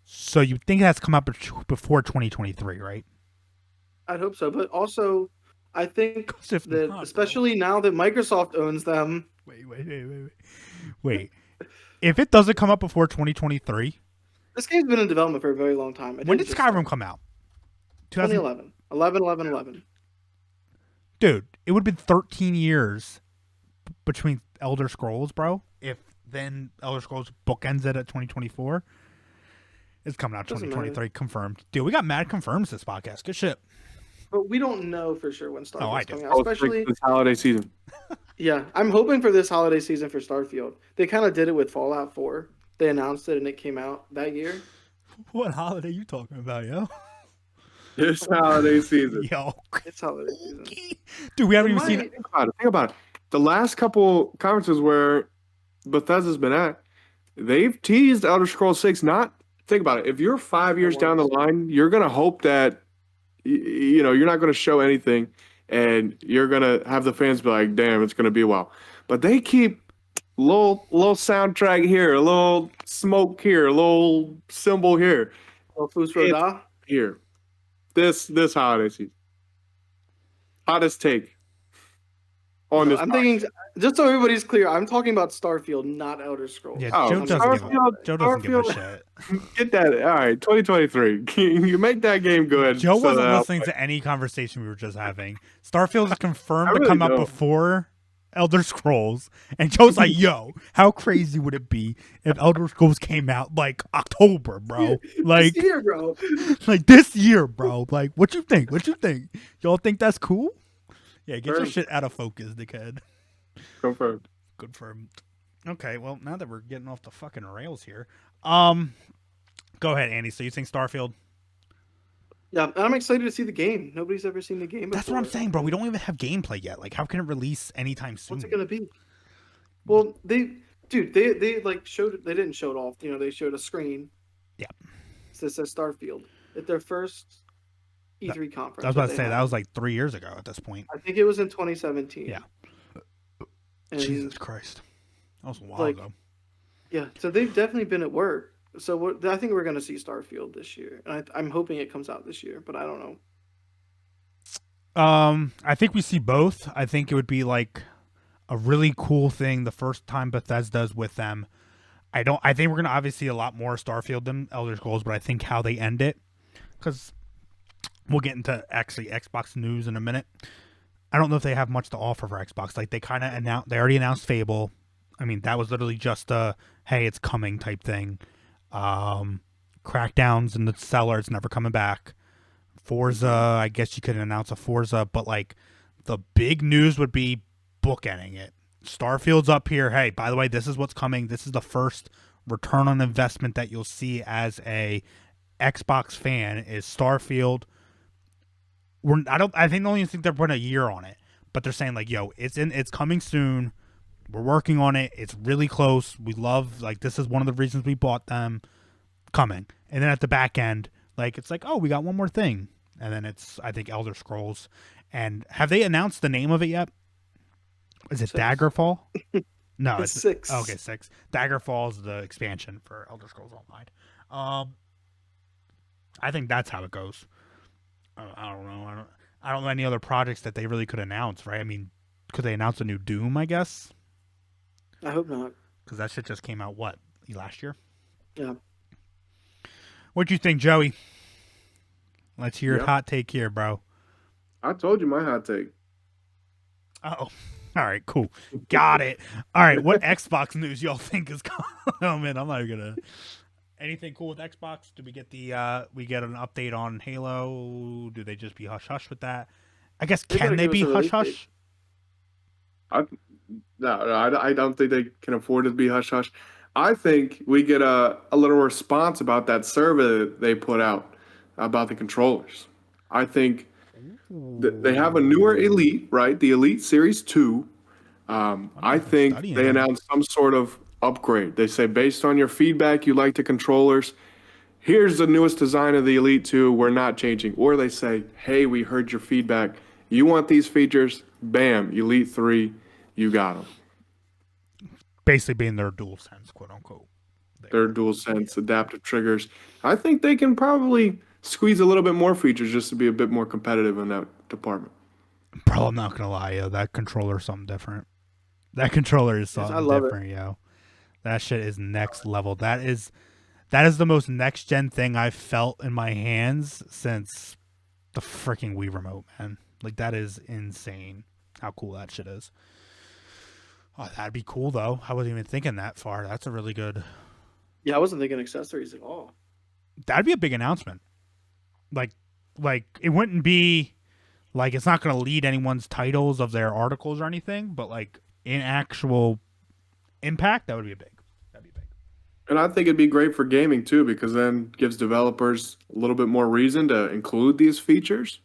so you think that's come up before 2023, right? I'd hope so, but also I think If that not, especially now that Microsoft owns them. Wait. If it doesn't come up before 2023, This game's been in development for a very long time. when did Skyrim come out? 2011. 11. Dude, it would have been 13 years between Elder Scrolls, bro. If then Elder Scrolls bookends it at 2024, it's coming out Doesn't 2023, confirmed. Dude, we got mad confirms this podcast. Good shit. But we don't know for sure when Starfield's do. coming out. Especially this holiday season. Yeah, I'm hoping for this holiday season for Starfield. They kind of did it with Fallout 4. They announced it and it came out that year. What holiday you talking about, yo? This holiday season. Yo. It's holiday season. Dude, we haven't even seen it. Think about it. The last couple conferences where Bethesda's been at, they've teased Elder Scrolls 6. Think about it. If you're 5 years down the line, you're going to hope that, you're not going to show anything and you're going to have the fans be like, damn, it's going to be a while. But they keep little soundtrack here, a little smoke here, a little symbol here. Well, Fus Roda. Here. This holiday season. Hottest take. on this. I'm thinking, just so everybody's clear, I'm talking about Starfield, not Elder Scrolls. Yeah, Oh, Joe doesn't give a Starfield. shit. Get that. All right, 2023. You make that game good. Joe so wasn't that listening to any conversation we were just having. Starfield is confirmed I to really come out don't. before Elder Scrolls, and Joe's like, "Yo, how crazy would it be if Elder Scrolls came out like October, bro? Like, this year, bro. like this year, bro? Like, what you think? What you think? Y'all think that's cool? Yeah, get your Confirmed. shit out of focus, dickhead. Confirmed. Confirmed. Okay, well, now that we're getting off the fucking rails here, go ahead, Andy. So you think Starfield? Yeah, and I'm excited to see the game. Nobody's ever seen the game before. That's what I'm saying, bro. We don't even have gameplay yet. Like, how can it release anytime soon? What's it gonna be? Well, they like showed it. They didn't show it off. You know, they showed a screen. Yeah. That says Starfield at their first E3 conference. I was about to they say had. that was like 3 years ago at this point. I think it was in 2017. Yeah. And, Jesus Christ, that was a while like, ago. Yeah, so they've definitely been at work. So I think we're going to see Starfield this year. And I'm hoping it comes out this year, but I don't know. I think we see both. I think it would be like a really cool thing the first time Bethesda's with them. I think we're gonna obviously see a lot more Starfield than Elder Scrolls, but I think how they end it, because we'll get into actually Xbox news in a minute. I don't know if they have much to offer for Xbox. Like they kind of announced, they already announced Fable. I mean, that was literally just a hey, it's coming type thing. Crackdowns in the cellar, it's never coming back. Forza, I guess you could announce a Forza, but like the big news would be bookending it. Starfield's up here. Hey, by the way, this is what's coming. This is the first return on investment that you'll see as a Xbox fan is Starfield. I think they only think they're putting a year on it, but they're saying like, yo, it's coming soon. We're working on it. It's really close. We love, like, this is one of the reasons we bought them. Coming. And then at the back end, like, it's like, oh, we got one more thing. And then it's, I think, Elder Scrolls. And have they announced the name of it yet? Is it 6. Daggerfall? No, It's 6. Okay, 6. Daggerfall is the expansion for Elder Scrolls Online. I think that's how it goes. I don't know. I don't know any other projects that they really could announce, right? I mean, could they announce a new Doom, I guess? I hope not. Because that shit just came out, what, last year? Yeah. What'd you think, Joey? Let's hear your hot take here, bro. I told you my hot take. Oh, all right, cool. Got it. All right, what Xbox news y'all think is coming? Oh, man, I'm not even going to... Anything cool with Xbox? Do we get we get an update on Halo? Do they just be hush-hush with that? I guess, can they be hush-hush? No, I don't think they can afford to be hush-hush. I think we get a little response about that survey that they put out about the controllers. I think they have a newer Elite, right? The Elite Series 2. I think they announced some sort of upgrade. They say, based on your feedback, you like the controllers. Here's the newest design of the Elite 2. We're not changing. Or they say, hey, we heard your feedback. You want these features? Bam, Elite 3, you got them. Basically being their DualSense, quote unquote. Their DualSense adaptive triggers. I think they can probably squeeze a little bit more features just to be a bit more competitive in that department. Bro, I'm not going to lie, yo. That controller is something different. That controller is something different, yo. That shit is next level. That is the most next gen thing I've felt in my hands since the freaking Wii remote, man. Like, that is insane how cool that shit is. Oh, that'd be cool though. I wasn't even thinking that far. That's a really good. Yeah, I wasn't thinking accessories at all. That'd be a big announcement. Like it wouldn't be like, it's not going to lead anyone's titles of their articles or anything, but like in actual impact, that would be big. That'd be big. And I think it'd be great for gaming too, because then gives developers a little bit more reason to include these features.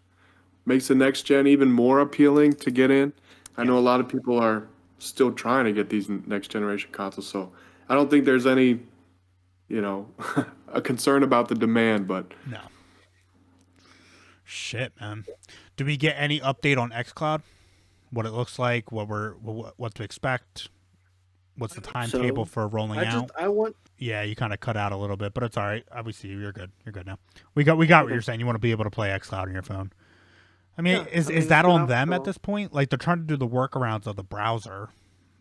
Makes the next gen even more appealing to get in. I know a lot of people are still trying to get these next generation consoles, so I don't think there's any, a concern about the demand, but no. Shit, man. Do we get any update on xCloud? What it looks like, what to expect? What's the timetable for rolling out? Yeah, you kind of cut out a little bit, but it's all right. Obviously, you're good. You're good now. We got what you're saying. You want to be able to play xCloud on your phone. I mean, Yeah, is I mean, is it's that been on out for them so at long. this point? Like they're trying to do the workarounds of the browser,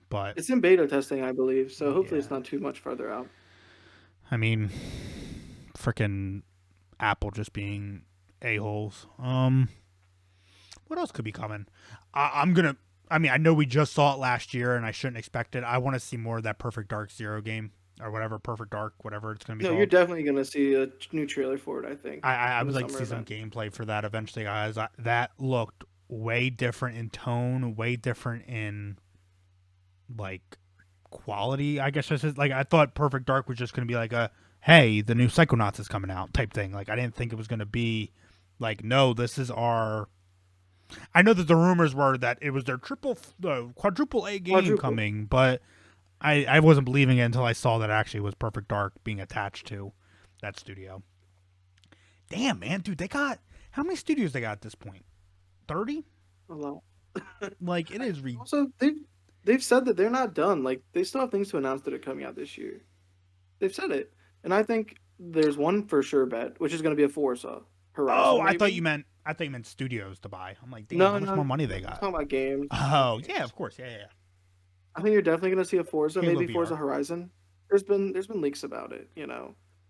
but It's in beta testing, I believe. So hopefully it's yeah. not too much further out. I mean, freaking Apple just being a-holes. What else could be coming? I'm gonna. I mean, I know we just saw it last year, and I shouldn't expect it. I want to see more of that Perfect Dark Zero game or whatever, Perfect Dark, whatever it's gonna be No, you're called. definitely gonna see a new trailer for it. I think I in would the like to summer see some event. gameplay for that eventually, guys. That looked way different in tone, way different in like quality. I guess like I thought Perfect Dark was just gonna be like a hey, the new Psychonauts is coming out type thing. Like I didn't think it was gonna be like no, this is our. I know that the rumors were that it was their quadruple A game Quadruple. coming, but I wasn't believing it until I saw that it actually was Perfect Dark being attached to that studio. Damn, man, dude, they got how many studios they got at this point? 30? A lot. Like it is Also, they've said that they're not done. Like they still have things to announce that are coming out this year. They've said it, and I think there's one for sure bet, which is going to be a Forza Oh, Horizon. Maybe. I thought you meant studios to buy. I'm like, damn, No, how much no, more money they I'm got? talking about games. Oh, yeah, of course. Yeah, yeah. I think you're definitely going to see a Forza, Halo maybe VR. Forza Horizon. There's been leaks about it.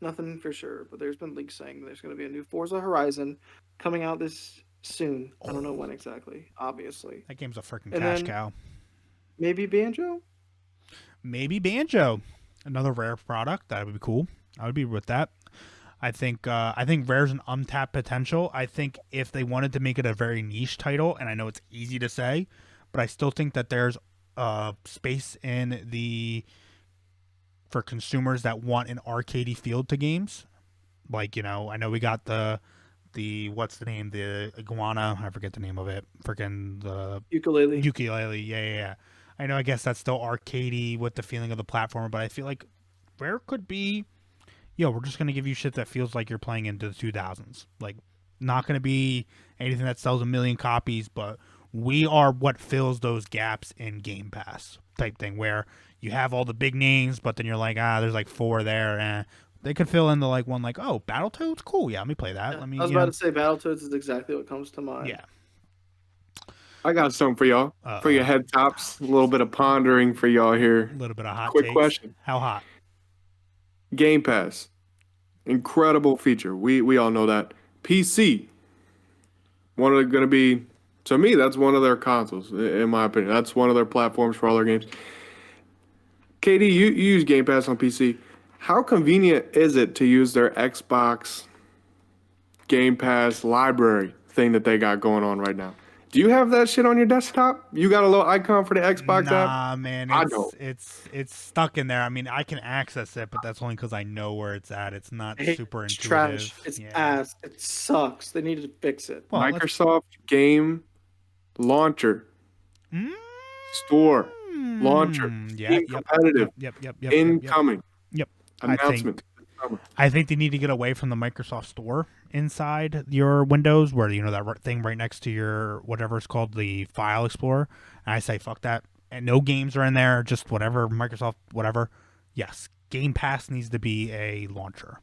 Nothing for sure, but there's been leaks saying there's going to be a new Forza Horizon coming out this soon. I don't know when exactly, obviously. That game's a freaking And cash then cow. maybe Banjo. Maybe Banjo. Another Rare product. That would be cool. I would be with that. I think Rare's an untapped potential. I think if they wanted to make it a very niche title, and I know it's easy to say, but I still think that there's space in the for consumers that want an arcadey feel to games. Like, I know we got the what's the name? The iguana, I forget the name of it. Freaking the Ukulele. ukulele. Yeah, yeah, yeah. I know I guess that's still arcadey with the feeling of the platform, but I feel like Rare could be we're just gonna give you shit that feels like you're playing into the 2000s. Like, not gonna be anything that sells a million copies, but we are what fills those gaps in Game Pass type thing, where you have all the big names, but then you're like, there's like four there, and they could fill in the like one, like, oh, Battletoads, cool, yeah, let me play that. Yeah, Let me, I was about to say Battletoads is exactly what comes to mind. yeah. I got something for y'all. For your Uh-oh. head tops, a little bit of pondering for y'all here. A little bit of hot Quick takes. question. How hot? Game Pass. Incredible feature. We all know that. PC. One of going to be, to me, that's one of their consoles, in my opinion. That's one of their platforms for all their games. KD, you use Game Pass on PC. How convenient is it to use their Xbox Game Pass library thing that they got going on right now? Do you have that shit on your desktop? You got a little icon for the Xbox app? Nah, man, I don't. it's stuck in there. I mean, I can access it, but that's only because I know where it's at. It's not super It's intuitive. trash. It's yeah. ass. It sucks. They need to fix it. Well, Microsoft Game Launcher Store Launcher Yeah. Team Competitive Yep. incoming Yep. announcement. I think they need to get away from the Microsoft Store inside your Windows, where that thing right next to your whatever it's called, the File Explorer. And I say fuck that, and no games are in there. Just whatever Microsoft, whatever. Yes, Game Pass needs to be a launcher,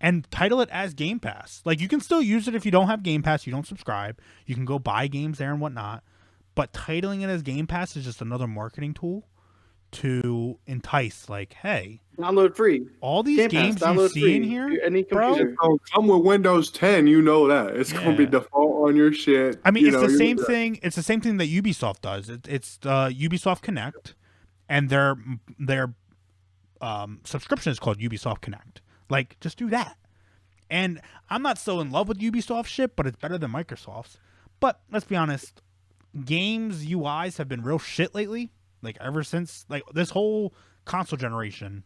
and title it as Game Pass. Like, you can still use it if you don't have Game Pass, you don't subscribe. You can go buy games there and whatnot, but titling it as Game Pass is just another marketing tool to entice, like, hey, Download free. all these Game Pass, games you download see free in here, to any bro. computer. It's gonna come with Windows 10, you know that. It's gonna be Yeah. default on your shit. I mean, it's the you're same good. thing. It's the same thing that Ubisoft does. It's Ubisoft Connect, and their subscription is called Ubisoft Connect. Like, just do that. And I'm not so in love with Ubisoft shit, but it's better than Microsoft's. But let's be honest, games UIs have been real shit lately. Like, ever since, like, this whole console generation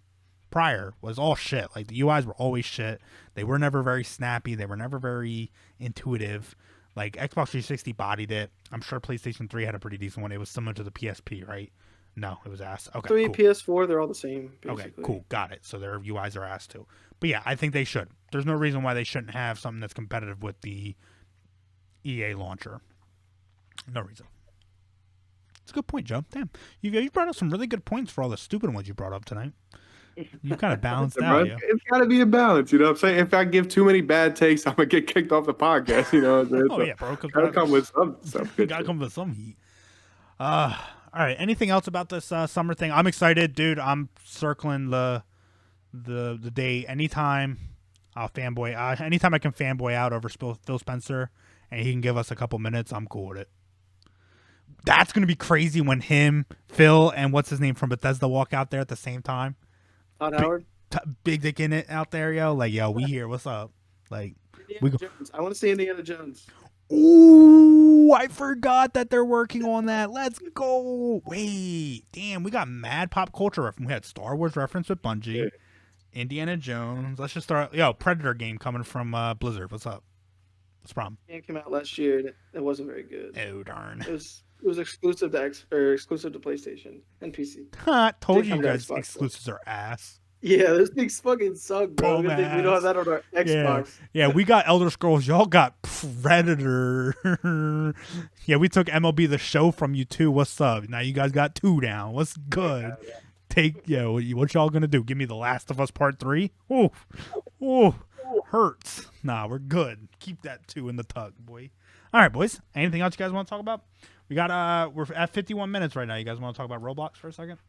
prior was all shit. Like, the UIs were always shit. They were never very snappy. They were never very intuitive. Like, Xbox 360 bodied it. I'm sure PlayStation 3 had a pretty decent one. It was similar to the PSP, right? No, it was ass. Okay, 3, cool. PS4, they're all the same, basically. Okay, cool. Got it. So their UIs are ass too. But yeah, I think they should. There's no reason why they shouldn't have something that's competitive with the EA launcher. No reason. It's a good point, Joe. Damn. You brought up some really good points for all the stupid ones you brought up tonight. You kind of balanced Bro, out, yo. it's got to be a balance, you know what I'm saying? If I give too many bad takes, I'm gonna get kicked off the podcast, you know what I'm saying? Oh So, yeah, bro. gotta come with some good Gotta shit. come with some heat. All right. Anything else about this summer thing? I'm excited, dude. I'm circling the day anytime. I'll fanboy. Anytime I can fanboy out over Phil Spencer, and he can give us a couple minutes, I'm cool with it. That's gonna be crazy when him, Phil, and what's his name from Bethesda walk out there at the same time. Todd Howard. Big dick in it out there, yo. Like, yo, we here. What's up? Like, we go. Jones. I want to see Indiana Jones. Ooh, I forgot that they're working on that. Let's go. Wait, damn, we got mad pop culture reference. We had Star Wars reference with Bungie, Yeah. Indiana Jones. Let's just start. Yo, Predator game coming from Blizzard. What's up? What's the problem? Game came out last year. And it wasn't very good. Oh darn. It was exclusive to exclusive to PlayStation and PC. Told Didn't you come to guys Xbox, exclusives are ass. Yeah, those things fucking suck, bro. Good thing we don't have that on our Xbox. Yeah, we got Elder Scrolls. Y'all got Predator. Yeah, we took MLB The Show from you too. What's up? Now you guys got 2 down. What's good? What y'all gonna do? Give me The Last of Us Part 3? Ooh, hurts. Nah, we're good. Keep that 2 in the tug, boy. All right, boys. Anything else you guys want to talk about? We're at 51 minutes right now. You guys want to talk about Roblox for a second?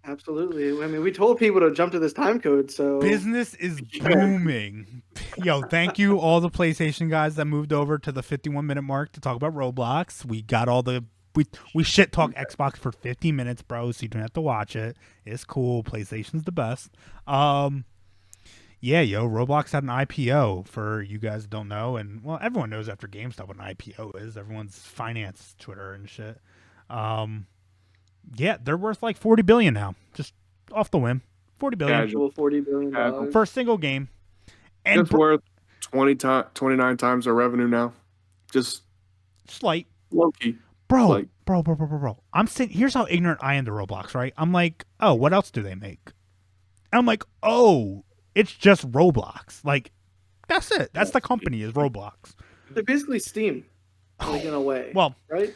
Absolutely. I mean, we told people to jump to this time code, so Business is booming. Yo, thank you all the PlayStation guys that moved over to the 51-minute mark to talk about Roblox. We got all the we shit talk Xbox for 50 minutes, bro, so you don't have to watch it. It's cool. PlayStation's the best. Yeah, yo, Roblox had an IPO for you guys that don't know, and well, everyone knows after GameStop what an IPO is. Everyone's finance Twitter and shit. Yeah, they're worth like $40 billion now, just off the whim. $40 billion. actual $40 billion. For a single game. And It's worth 29 times their revenue now. Just slight. low key. Bro, Like- bro. I'm saying, here's how ignorant I am to Roblox, right? I'm like, oh, what else do they make? And I'm like, oh, it's just Roblox. Like, that's it. That's the company is Roblox. They're basically Steam, like in a way. Well, right?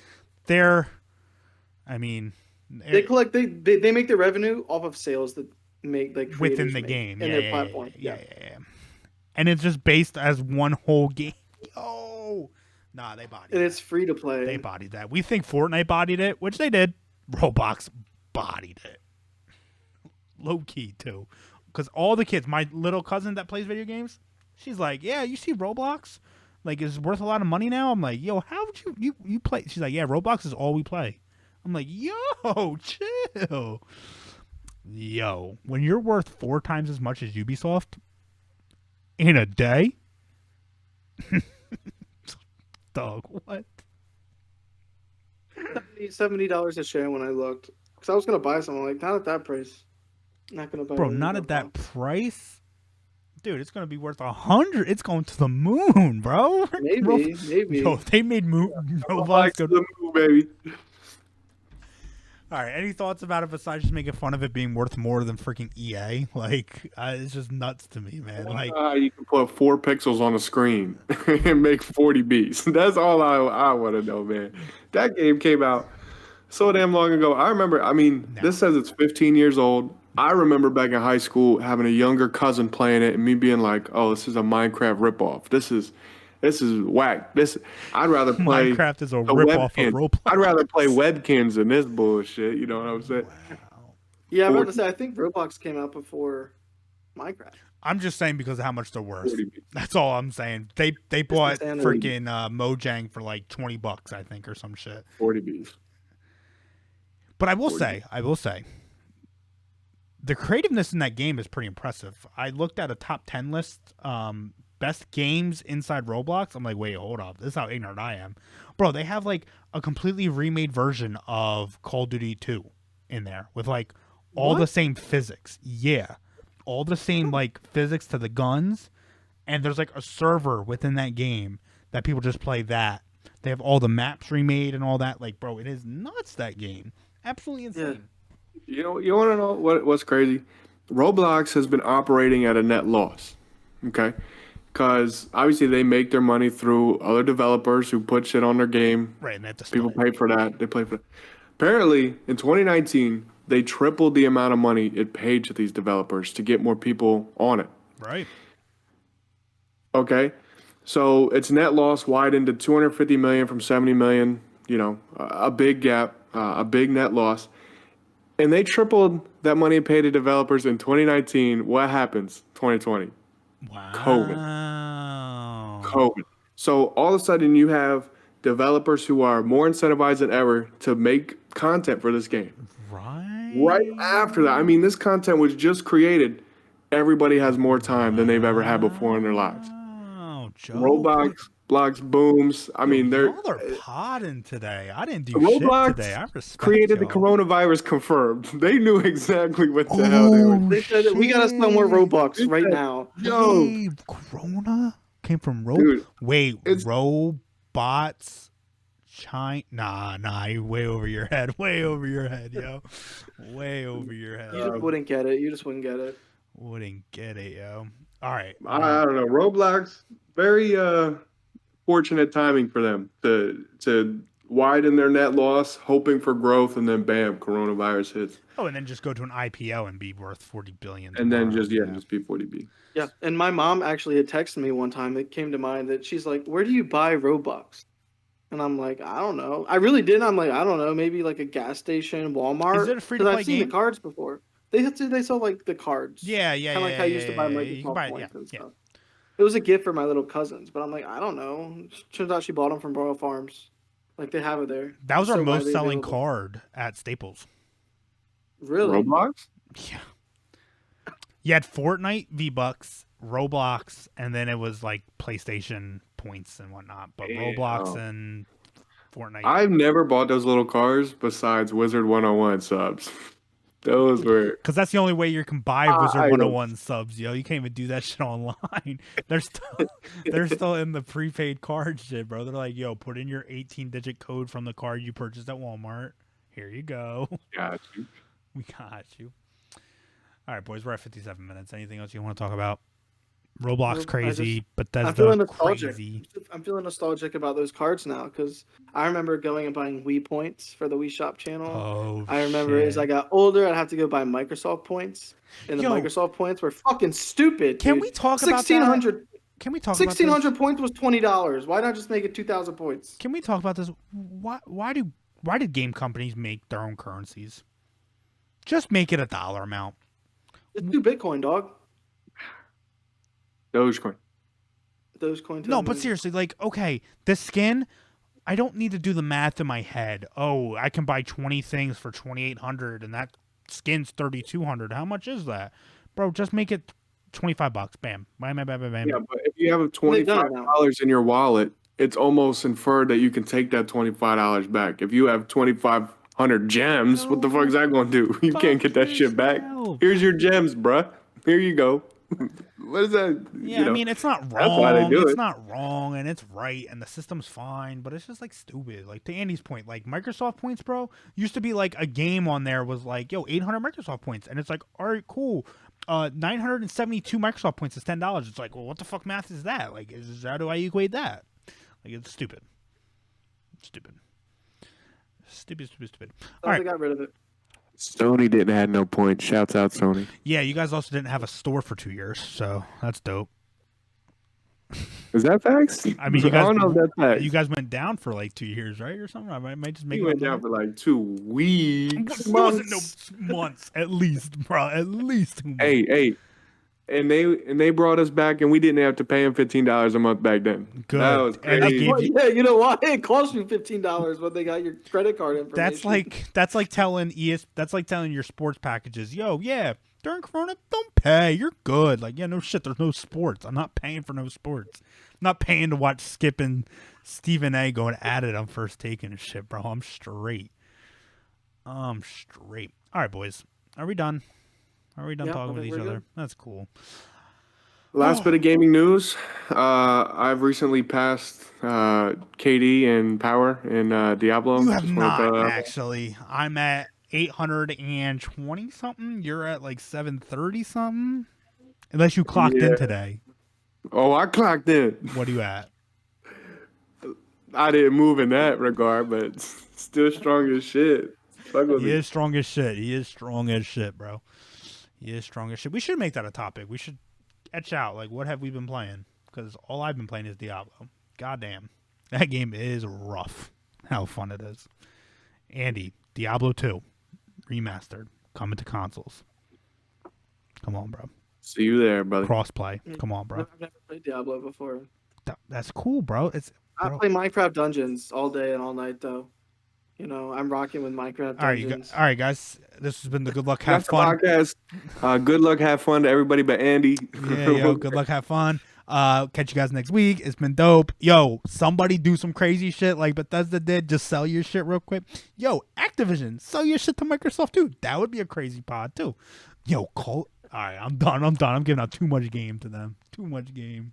I mean, They collect. They make their revenue off of sales that make like within creators the make game. and Yeah, their platform. Yeah. And it's just based as one whole game. Yo. Nah, they bodied And that. it's free to play. They bodied that. We think Fortnite bodied it, which they did. Roblox bodied it. Low key, too. Because all the kids, my little cousin that plays video games, she's like, yeah, you see Roblox? Like, it's worth a lot of money now? I'm like, yo, how would you play? She's like, yeah, Roblox is all we play. I'm like, yo, chill. Yo, when you're worth 4 times as much as Ubisoft in a day? Dog, what? $70 a share when I looked. Because I was going to buy something. Like, not at that price. Not going to buy Bro, anything not at that Roblox. price? Dude, it's going to be worth 100. It's going to the moon, bro. Maybe. Yo, if they made Roblox Like go... the move, baby. All right, any thoughts about it besides just making fun of it being worth more than freaking EA? Like, it's just nuts to me, man. Like, You can put 4 pixels on the screen and make 40 beats. That's all I want to know, man. That game came out so damn long ago. I remember, this says it's 15 years old. I remember back in high school having a younger cousin playing it and me being like, oh, this is a Minecraft ripoff. This is whack. I'd rather play Minecraft is a a ripoff of webkin. Roblox. I'd rather play webkins than this bullshit. You know what I'm saying? Yeah, I'm about 40. to say, I think Roblox came out before Minecraft. I'm just saying because of how much they're worth. 40 beats. That's all I'm saying. They bought insanity. freaking Mojang for like $20, I think, or some shit. 40 beats. But I will 40. say, the creativeness in that game is pretty impressive. I looked at a top 10 list, best games inside Roblox. I'm like, wait, hold up. This is how ignorant I am. Bro, they have like a completely remade version of Call of Duty 2 in there with like all the same physics. Yeah. All the same like physics to the guns. And there's like a server within that game that people just play that. They have all the maps remade and all that. Like, bro, it is nuts, that game. Absolutely insane. You want to know what's crazy? Roblox has been operating at a net loss. Okay. Because obviously they make their money through other developers who put shit on their game. Right, and they have to People split. pay for that. They play for that. Apparently, in 2019, they tripled the amount of money it paid to these developers to get more people on it. Right. Okay. So its net loss widened to 250 million from 70 million, you know, a big gap, a big net loss. And they tripled that money paid to developers in 2019. What happens? 2020. Wow. COVID. So all of a sudden you have developers who are more incentivized than ever to make content for this game. Right after that, I mean, this content was just created. Everybody has more time than they've ever had before in their lives. Oh, Joe. Roblox, blocks, booms. I mean, they're y'all are podding today. I didn't do Roblox shit today. I respect created the y'all. coronavirus confirmed. They knew exactly what the hell they were. They said we gotta sell more Robux right now. Yo, Hey, Corona came from dude, Wait, it's- robots. Nah, you're way over your head. Way over your head, yo. Way over your head. You just wouldn't get it. You just wouldn't get it. Wouldn't get it, yo. All right. I don't know. Roblox, very fortunate timing for them to widen their net loss, hoping for growth, and then bam, coronavirus hits, Oh, and then just go to an IPO and be worth 40 billion. and then tomorrow. just be 40B. Yeah, and my mom actually had texted me one time. It came to mind that she's like, "Where do you buy Robux?" And I'm like, "I don't know." I really didn't. I'm like, "I don't know. Maybe like a gas station, Walmart." Is it a free-to-play I've seen game? the cards before. They sell like the cards. Yeah. Kind of like how I used to buy You Microsoft can buy it, points and yeah. stuff. It was a gift for my little cousins, but I'm like, I don't know. Turns out she bought them from Royal Farms. Like they have it there. That was our So most widely selling available. card at Staples. Really? Roblox? Yeah. You had Fortnite V-Bucks, Roblox, and then it was like PlayStation points and whatnot. But Damn. Roblox and Fortnite. I've never bought those little cars besides Wizard 101 subs. Those were Because that's the only way you can buy I Wizard don't- 101 subs, yo. You can't even do that shit online. They're still in the prepaid card shit, bro. They're like, yo, put in your 18-digit code from the card you purchased at Walmart. Here you go. got you. We got you. All right, boys, we're at 57 minutes. Anything else you want to talk about? Roblox Nope, crazy, I'm Bethesda feeling nostalgic. crazy. I'm feeling nostalgic about those cards now because I remember going and buying Wii points for the Wii Shop channel. Oh, I remember shit. as I got older, I'd have to go buy Microsoft points, and the Yo, Microsoft points were fucking stupid. Can dude. we talk about 1600? Can we talk about 1600 this? points was $20. Why not just make it 2,000 points? Can we talk about this? Why did game companies make their own currencies? Just make it a dollar amount. Just do Bitcoin, dog. Dogecoin. Dogecoin. No, but seriously, like, okay, this skin, I don't need to do the math in my head. Oh, I can buy 20 things for 2,800 and that skin's 3,200. How much is that? Bro, just make it $25. Bam. Bam. Yeah, but if you have $25 in your wallet, it's almost inferred that you can take that $25 back. If you have 2,500 gems, what the fuck is that going to do? You can't get that shit back. Here's your gems, bruh. Here you go. What is that? Yeah, I mean, it's not wrong. That's why they do It's it. not wrong, and it's right, and the system's fine, but it's just like stupid. Like to Andy's point, like Microsoft points, bro, used to be like a game on there was like, yo, 800 Microsoft points, and it's like, all right, cool. 972 Microsoft points is $10. It's like, well, what the fuck math is that? Like, how do I equate that? Like, it's stupid. Stupid. All right. They got rid of it. Sony didn't have no points. Shouts out Sony. Yeah, you guys also didn't have a store for 2 years, so that's dope. Is that facts? I mean, you guys, I don't know if that's facts. you guys went down for like 2 years, right, or something. I might just make He it went up down for like 2 weeks. It wasn't no months, at least, bro. At least 2 months. Hey, and they brought us back, and we didn't have to pay him $15 a month back then. Good. That was And they crazy. gave you- Yeah, you know why? It cost you $15 when they got your credit card information. That's like telling that's like telling your sports packages, yo, yeah, during Corona, don't pay. You're good. Like, yeah, no shit. There's no sports. I'm not paying for no sports. I'm not paying to watch Skip and Stephen A. going at it on First Take and shit, bro. I'm straight. All right, boys. Are we done? Are we done Yeah, talking I with think each we're other? good. That's cool. Last bit of gaming news. I've recently passed KD in power in Diablo. You have Just wanna throw not that out actually. I'm at 820 something. You're at like 730 something. Unless you clocked in Yeah. today. there. Oh, I clocked in. What are you at? I didn't move in that regard, but still strong as shit. Fuck with He me. is strong as shit. He is strong as shit, bro. He is strong as shit. We should make that a topic. We should etch out, like, what have we been playing? Because all I've been playing is Diablo. Goddamn. That game is rough. How fun it is. Andy, Diablo 2, remastered, coming to consoles. Come on, bro. See you there, brother. Crossplay. Come on, bro. I've never played Diablo before. That's cool, bro. I Bro. play Minecraft Dungeons all day and all night, though. You know, I'm rocking with Minecraft Dungeons. All right, guys. This has been the Good Luck, Have That's the Fun. podcast. Good luck, have fun to everybody but Andy. Yeah, yo, good luck, have fun. Catch you guys next week. It's been dope. Yo, somebody do some crazy shit like Bethesda did. Just sell your shit real quick. Yo, Activision, sell your shit to Microsoft too. That would be a crazy pod too. Yo, Colt. All right, I'm done. I'm giving out too much game to them. Too much game.